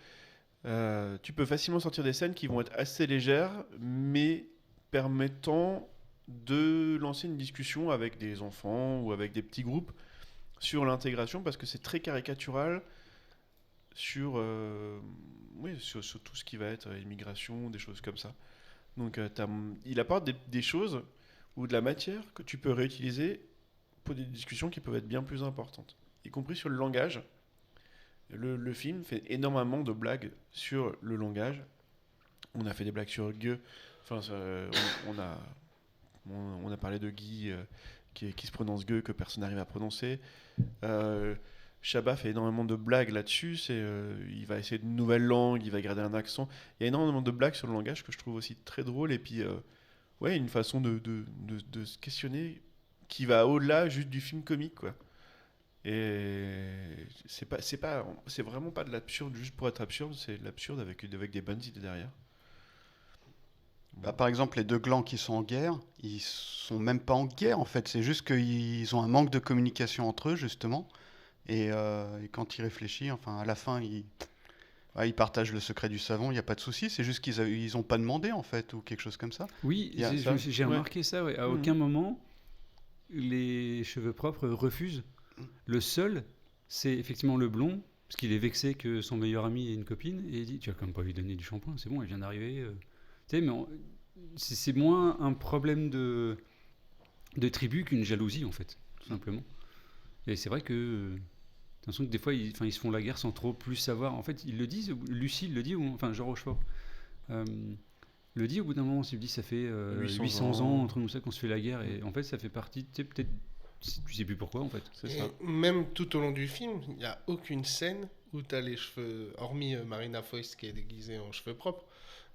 Tu peux facilement sortir des scènes qui vont être assez légères, mais permettant de lancer une discussion avec des enfants ou avec des petits groupes sur l'intégration, parce que c'est très caricatural sur tout ce qui va être immigration, des choses comme ça. Donc il apporte des choses ou de la matière que tu peux réutiliser pour des discussions qui peuvent être bien plus importantes, y compris sur le langage. Le film fait énormément de blagues sur le langage. On a fait des blagues sur Gueux. Enfin, on a parlé de Guy qui se prononce Gueux que personne n'arrive à prononcer. Chabat fait énormément de blagues là-dessus. Il va essayer de nouvelles langues, il va garder un accent. Il y a énormément de blagues sur le langage que je trouve aussi très drôle. Et puis, une façon de se questionner qui va au-delà juste du film comique, quoi. Et c'est vraiment pas de l'absurde juste pour être absurde, c'est de l'absurde avec des bonnes idées derrière. Bah, par exemple, les deux glands qui sont en guerre, ils sont même pas en guerre en fait. C'est juste qu'ils ont un manque de communication entre eux justement. Et quand il réfléchit, enfin à la fin, ils partagent le secret du savon, il n'y a pas de souci. C'est juste qu'ils n'ont pas demandé, en fait, ou quelque chose comme ça. Oui, Il y a j'ai remarqué ça. Ouais. À aucun moment, les cheveux propres refusent. Le seul, c'est effectivement le blond, parce qu'il est vexé que son meilleur ami ait une copine, et il dit, tu vas quand même pas lui donner du shampoing, c'est bon, elle vient d'arriver. Tu sais, mais c'est moins un problème de tribu qu'une jalousie, en fait, tout simplement. Et c'est vrai que... J'ai l'impression que des fois, ils se font la guerre sans trop plus savoir. En fait, ils le disent, Lucie le dit, enfin, Jean Rochefort le dit au bout d'un moment. Il me dit, ça fait 800 ans entre nous ça qu'on se fait la guerre. Et en fait, ça fait partie, tu sais, peut-être, tu sais plus pourquoi, en fait. C'est ça. Même tout au long du film, il n'y a aucune scène où tu as les cheveux, hormis Marina Foïs qui est déguisée en cheveux propres,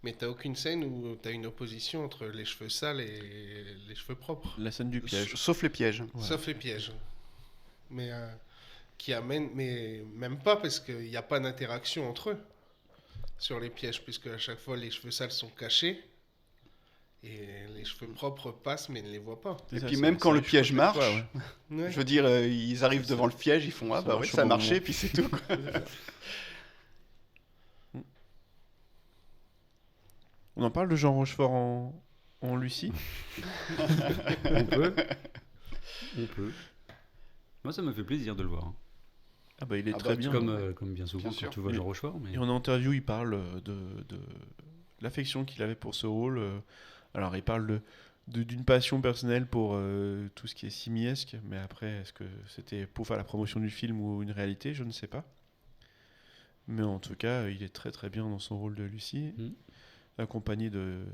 mais tu n'as aucune scène où tu as une opposition entre les cheveux sales et les cheveux propres. La scène du piège. Sauf les pièges. Ouais. Sauf les pièges. Mais qui amène, mais même pas parce qu'il n'y a pas d'interaction entre eux sur les pièges, puisque à chaque fois les cheveux sales sont cachés et les cheveux propres passent mais ne les voient pas. Et puis même quand le piège marche, Ouais. je veux dire, ils arrivent devant le piège, ils font ah bah ouais, ça a marché, puis c'est tout. Quoi. On en parle de Jean Rochefort en Lucie. On peut. Moi, ça me fait plaisir de le voir. Ah bah il est Ah très bah, bien. Comme bien souvent Bien quand sûr. tu vois Jean Rochefort. Mais... Et en interview, il parle de l'affection qu'il avait pour ce rôle. Alors, il parle d'une passion personnelle pour tout ce qui est simiesque, mais après, est-ce que c'était pour faire la promotion du film ou une réalité, je ne sais pas. Mais en tout cas, il est très très bien dans son rôle de Lucie, accompagné de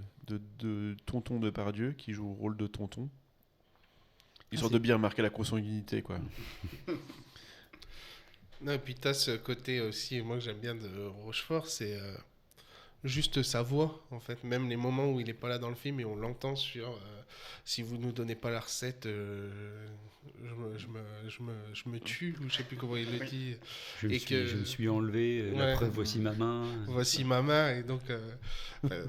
Tonton Depardieu, qui joue le rôle de Tonton. Histoire de bien marquer la consanguinité, quoi. Non, et puis tu as ce côté aussi, moi que j'aime bien de Rochefort, c'est juste sa voix, en fait. Même les moments où il n'est pas là dans le film et on l'entend sur si vous nous donnez pas la recette, je me tue, ou je sais plus comment il le dit. Je me suis enlevé, la Ouais. preuve, voici ma main. Voici ma main, et donc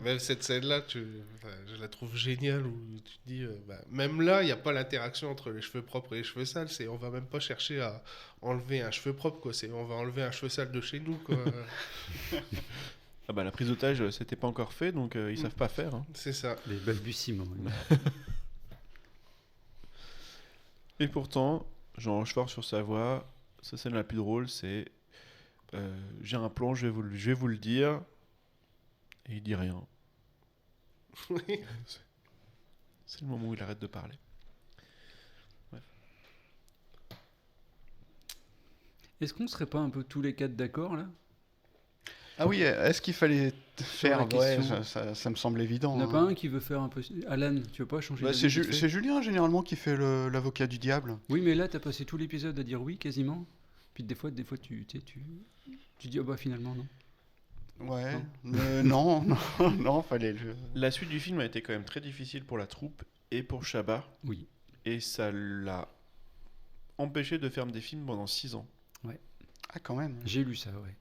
même cette scène-là, je la trouve géniale, où tu te dis, même là, il n'y a pas l'interaction entre les cheveux propres et les cheveux sales, on va même pas chercher à enlever un cheveu propre, quoi. On va enlever un cheveu sale de chez nous, quoi. Ah bah la prise d'otage, c'était pas encore fait, donc ils savent pas faire. Hein. C'est ça. Les balbutiements. Et pourtant, Jean Rochefort sur sa voix, sa scène la plus drôle, c'est j'ai un plan, je vais vous le dire, et il dit rien. Oui. C'est le moment où il arrête de parler. Est-ce qu'on serait pas un peu tous les quatre d'accord là? Ah oui, est-ce qu'il fallait faire la ouais, question. ça me semble évident. Il n'y en a pas hein. un qui veut faire un peu. Alan, tu veux pas changer Bah, d'avis c'est vite fait c'est Julien généralement qui fait l'avocat du diable. Oui, mais là, t'as passé tout l'épisode à dire oui, quasiment. Puis des fois tu dis, oh bah finalement, non. Ouais. Non, non, fallait le. La suite du film a été quand même très difficile pour la troupe et pour Chabat, Oui. et ça l'a empêché de faire des films pendant 6 ans. Ah, quand même. J'ai lu ça, ouais.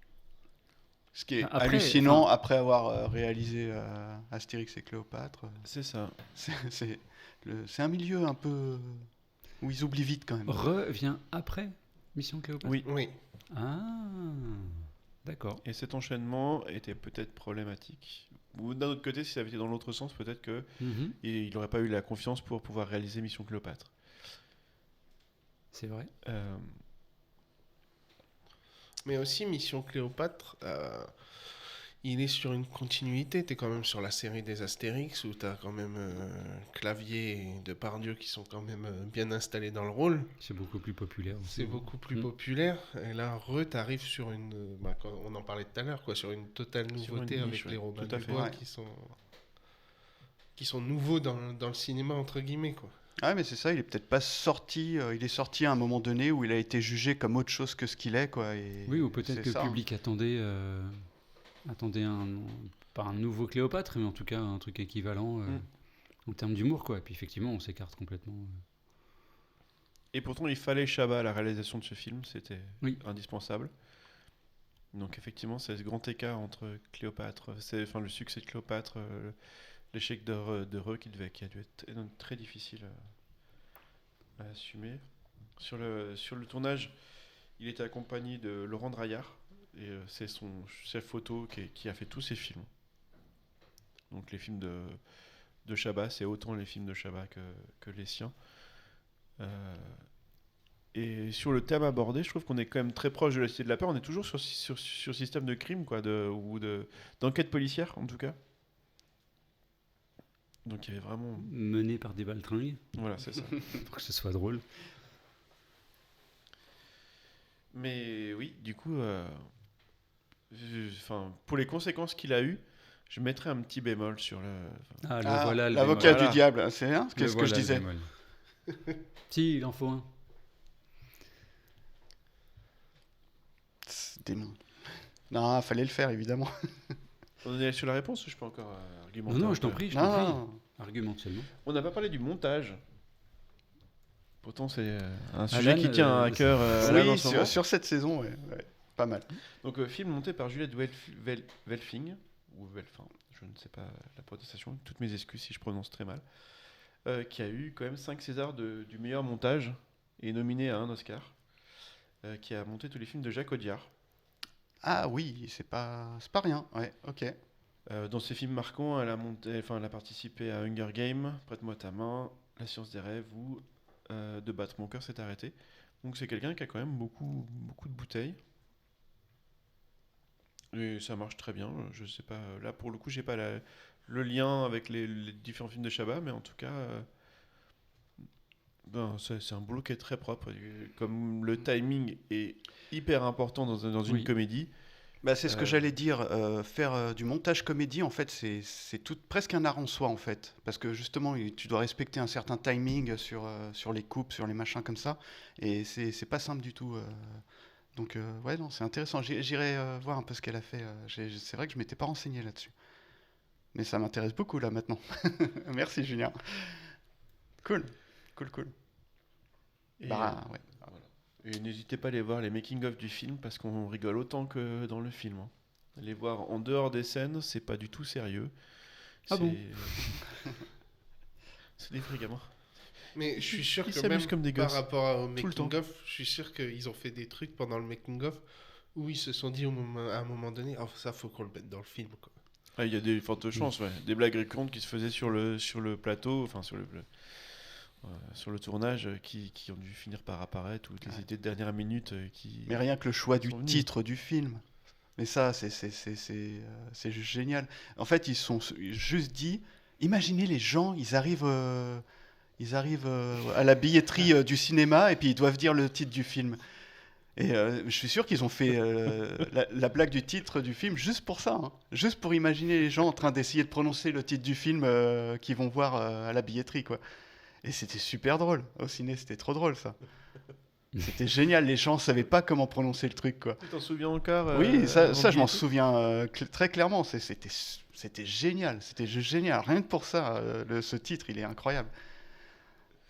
Ce qui est Après, hallucinant enfin- après avoir réalisé Astérix et Cléopâtre. C'est ça. C'est un milieu un peu où ils oublient vite quand même. Revient après Mission Cléopâtre. Oui. Oui. Ah, d'accord. Et cet enchaînement était peut-être problématique. Ou d'un autre côté, si ça avait été dans l'autre sens, peut-être que Mhm. il n'aurait pas eu la confiance pour pouvoir réaliser Mission Cléopâtre. C'est vrai. Mais aussi, Mission Cléopâtre, il est sur une continuité. Tu es quand même sur la série des Astérix, où tu as quand même Clavier et Depardieu qui sont quand même bien installés dans le rôle. C'est beaucoup plus populaire aussi. C'est beaucoup plus populaire. Et là, t'arrives sur une... on en parlait tout à l'heure, quoi, sur une totale Sur nouveauté une avec niche, les ouais. Robin Tout à des fait. Bois Ouais. qui sont nouveaux dans le cinéma, entre guillemets, quoi. Ah, mais c'est ça, il est peut-être pas sorti. Il est sorti à un moment donné où il a été jugé comme autre chose que ce qu'il est, quoi. Et Oui, ou peut-être c'est que ça, le public attendait pas un nouveau Cléopâtre, mais en tout cas un truc équivalent en termes d'humour, quoi. Et puis effectivement, on s'écarte complètement. Et pourtant, il fallait Chabat à la réalisation de ce film, c'était Oui. indispensable. Donc effectivement, c'est ce grand écart entre Cléopâtre, le succès de Cléopâtre, l'échec de Re qui a dû être très difficile à assumer. Sur le tournage, il était accompagné de Laurent Draillard, Et c'est son chef photo qui a fait tous ses films. Donc les films de Chabat, c'est autant les films de Chabat que les siens. Et sur le thème abordé, je trouve qu'on est quand même très proche de la Cité de la Peur. On est toujours sur système de crime, quoi, ou d'enquête policière, en tout cas. Donc il y avait vraiment... Mené par des baltringues, Voilà, c'est ça. pour que ce soit drôle. Mais oui, du coup, pour les conséquences qu'il a eues, je mettrais un petit bémol sur le... Ah, le Ah, voilà, le l'avocat bémol. du diable, c'est bien, Le qu'est-ce que voilà, je le disais. bémol. Si, il en faut un. C'est démon. Non, fallait le faire, évidemment. On est sur la réponse ou je peux encore argumenter Non, un je t'en peu prie, je t'en prie. Non, Argumente seulement. On n'a pas parlé du montage. Pourtant, c'est un sujet Alan, qui tient à cœur Alan en oui, ce moment. sur cette saison, ouais, pas mal. Donc, film monté par Juliette Welfing, ou Welfin, je ne sais pas la prononciation, toutes mes excuses si je prononce très mal, qui a eu quand même 5 Césars du meilleur montage et est nominé à un Oscar, qui a monté tous les films de Jacques Audiard. Ah oui, c'est pas rien, ouais, ok. Dans ses films marquants, elle a participé à Hunger Games, Prête-moi ta main, La science des rêves ou De battre mon cœur s'est arrêté. Donc c'est quelqu'un qui a quand même beaucoup de bouteilles. Et ça marche très bien. Je sais pas, là pour le coup, j'ai pas le lien avec les différents films de Chabat, mais en tout cas, c'est un boulot qui est très propre. Comme le timing est hyper important dans une Oui. C'est comédie. ce que j'allais dire, faire du montage comédie, en fait, c'est presque un art en soi, en fait. Parce que justement, tu dois respecter un certain timing sur les coupes, sur les machins comme ça. Et c'est pas simple du tout. Donc, ouais, non, c'est intéressant. J'irai voir un peu ce qu'elle a fait. C'est vrai que je m'étais pas renseigné là-dessus. Mais ça m'intéresse beaucoup, là, maintenant. Merci, Julien. Cool. Et, Bah, ouais. voilà. Et n'hésitez pas à aller voir les making-of du film parce qu'on rigole autant que dans le film. Hein. Les voir en dehors des scènes, c'est pas du tout sérieux. Ah bon C'est des vrais gamins. Mais je suis sûr Ils que s'amusent même comme des par gosses, rapport au tout le temps. making-of, je suis sûr qu'ils ont fait des trucs pendant le making-of où ils se sont dit à un moment donné, oh, ça faut qu'on le mette dans le film, quoi. Ah, il y a des fortes chances, ouais. Des blagues récurrentes qui se faisaient sur le plateau, enfin sur le tournage, qui ont dû finir par apparaître, ou des idées de dernière minute qui... Mais rien que le choix du sont venus. titre du film. Mais ça, c'est juste génial. En fait, ils sont juste dit, imaginez les gens, ils arrivent à la billetterie du cinéma et puis ils doivent dire le titre du film. Et je suis sûr qu'ils ont fait la blague du titre du film juste pour ça, hein. Juste pour imaginer les gens en train d'essayer de prononcer le titre du film qu'ils vont voir à la billetterie, quoi. Et c'était super drôle. Au ciné, c'était trop drôle, ça. C'était génial. Les gens savaient pas comment prononcer le truc, quoi. Tu t'en souviens encore Oui, ça Andy je m'en et tout souviens très clairement. C'était génial. C'était juste génial. Rien que pour ça, ce titre, il est incroyable.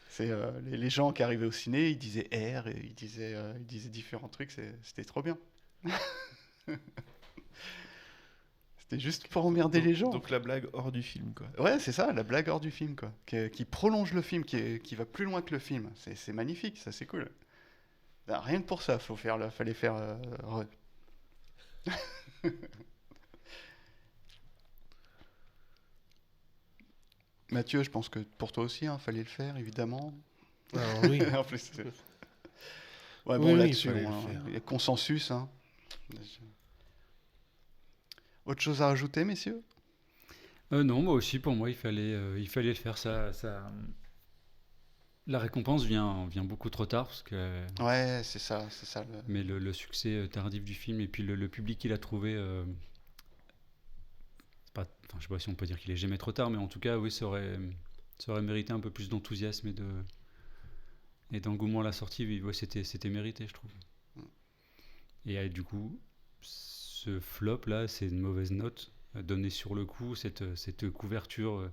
C'est les gens qui arrivaient au ciné, ils disaient R, et ils disaient différents trucs. C'était trop bien. C'était juste pour emmerder les gens. Donc la blague hors du film, quoi. Ouais, c'est ça, la blague hors du film, quoi. Qui prolonge le film, qui va plus loin que le film. C'est magnifique, ça, c'est cool. Ben, rien que pour ça, fallait faire Re. Mathieu, je pense que pour toi aussi, hein, fallait le faire, évidemment. Alors oui. En plus, ouais, Oui, bon, oui, là-dessus, il fallait le hein, faire. il y a consensus. Hein. Autre chose à rajouter, messieurs? Non, moi aussi, pour moi, il fallait le faire. La récompense vient beaucoup trop tard, parce que... Ouais, c'est ça. mais le succès tardif du film et puis le public qu'il a trouvé... je sais pas si on peut dire qu'il est jamais trop tard, mais en tout cas, oui, ça aurait mérité un peu plus d'enthousiasme et d'engouement à la sortie. Oui, ouais, c'était mérité, je trouve. Et du coup, ce flop-là, c'est une mauvaise note donnée sur le coup, cette couverture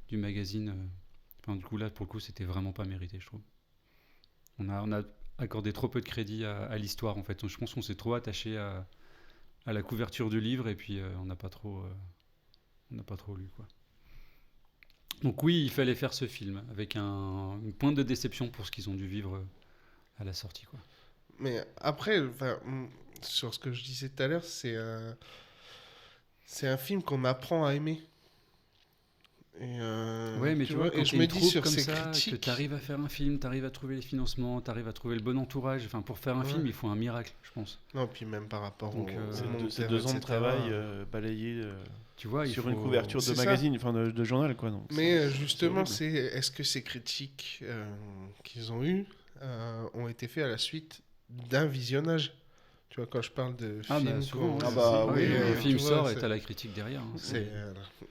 du magazine. Du coup, là, pour le coup, c'était vraiment pas mérité, je trouve. On a accordé trop peu de crédit à l'histoire, en fait. Je pense qu'on s'est trop attaché à la couverture du livre, et puis on n'a pas trop lu, quoi. Donc oui, il fallait faire ce film, avec une pointe de déception pour ce qu'ils ont dû vivre à la sortie, quoi. Mais après, sur ce que je disais tout à l'heure, c'est un film qu'on apprend à aimer. Et Ouais, mais tu vois, quand et je t'es me une dis troupe sur comme ces ça, que critiques, t'arrives à faire un film, t'arrives à trouver les financements, t'arrives à trouver le bon entourage. Enfin, pour faire un Ouais. film, il faut un miracle, je pense. non, puis même par rapport Donc, au c'est monteur, C'est 2 ans de etc. travail balayés Tu vois, il sur faut... une couverture de C'est ça. magazine, enfin de journal, quoi. Donc, Mais c'est justement, horrible. est-ce que ces critiques qu'ils ont eues ont été faites à la suite d'un visionnage? Tu vois, quand je parle de Ah films... bah souvent, Ah ouais, bah c'est- oui, le tu film vois, sort et c'est- t'as la critique derrière. Hein.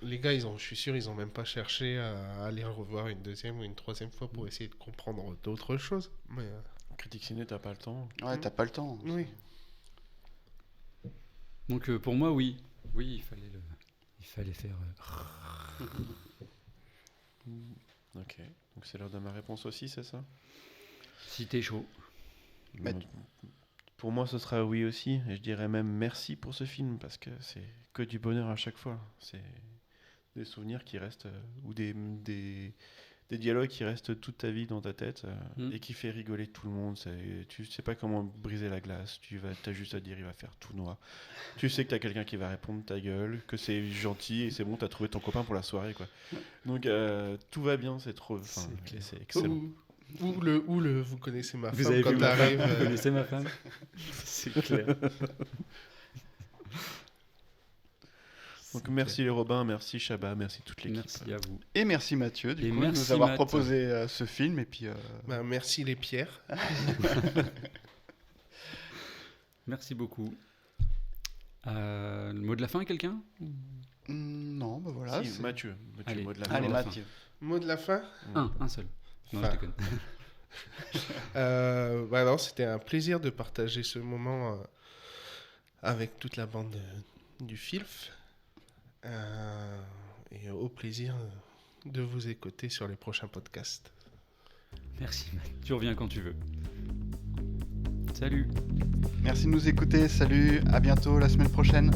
Les gars, je suis sûr, ils n'ont même pas cherché à aller le revoir une deuxième ou une troisième fois pour essayer de comprendre d'autres choses. Mais Critique ciné, t'as pas le temps. Ouais, t'as pas le temps. oui. Donc pour moi, oui. Oui, il fallait faire... Ok, donc c'est l'heure de ma réponse aussi, c'est ça? Si t'es chaud. Mais- Bon, pour moi, ce sera oui aussi, et je dirais même merci pour ce film, parce que c'est que du bonheur à chaque fois. C'est des souvenirs qui restent, ou des dialogues qui restent toute ta vie dans ta tête, Mm. et qui fait rigoler tout le monde. Tu sais pas comment briser la glace, t'as juste à dire il va faire tout noir. Tu sais que t'as quelqu'un qui va répondre ta gueule, que c'est gentil, et c'est bon, t'as trouvé ton copain pour la soirée, quoi. Donc tout va bien, c'est trop... Enfin, C'est clair. c'est excellent. Ou le vous connaissez ma Vous femme avez quand vu ma femme, t'arrives. vous connaissez ma femme? C'est clair. Donc merci les Robins, merci Chabat, merci toute l'équipe. Merci à vous. Et merci Mathieu, du Et coup, de merci, nous avoir Matt. proposé ce film. Et puis, Ben, merci les pierres. Merci beaucoup. Le mot de la fin, quelqu'un? non, bah voilà. Si, c'est- Mathieu, Allez. mot de la Allez, la fin. Mathieu. Mot de la fin. Un seul. Non, Enfin. je déconne. Alors, c'était un plaisir de partager ce moment avec toute la bande du FILF. Et au plaisir de vous écouter sur les prochains podcasts. Merci, Matt. Tu reviens quand tu veux. Salut. Merci de nous écouter. Salut, à bientôt la semaine prochaine.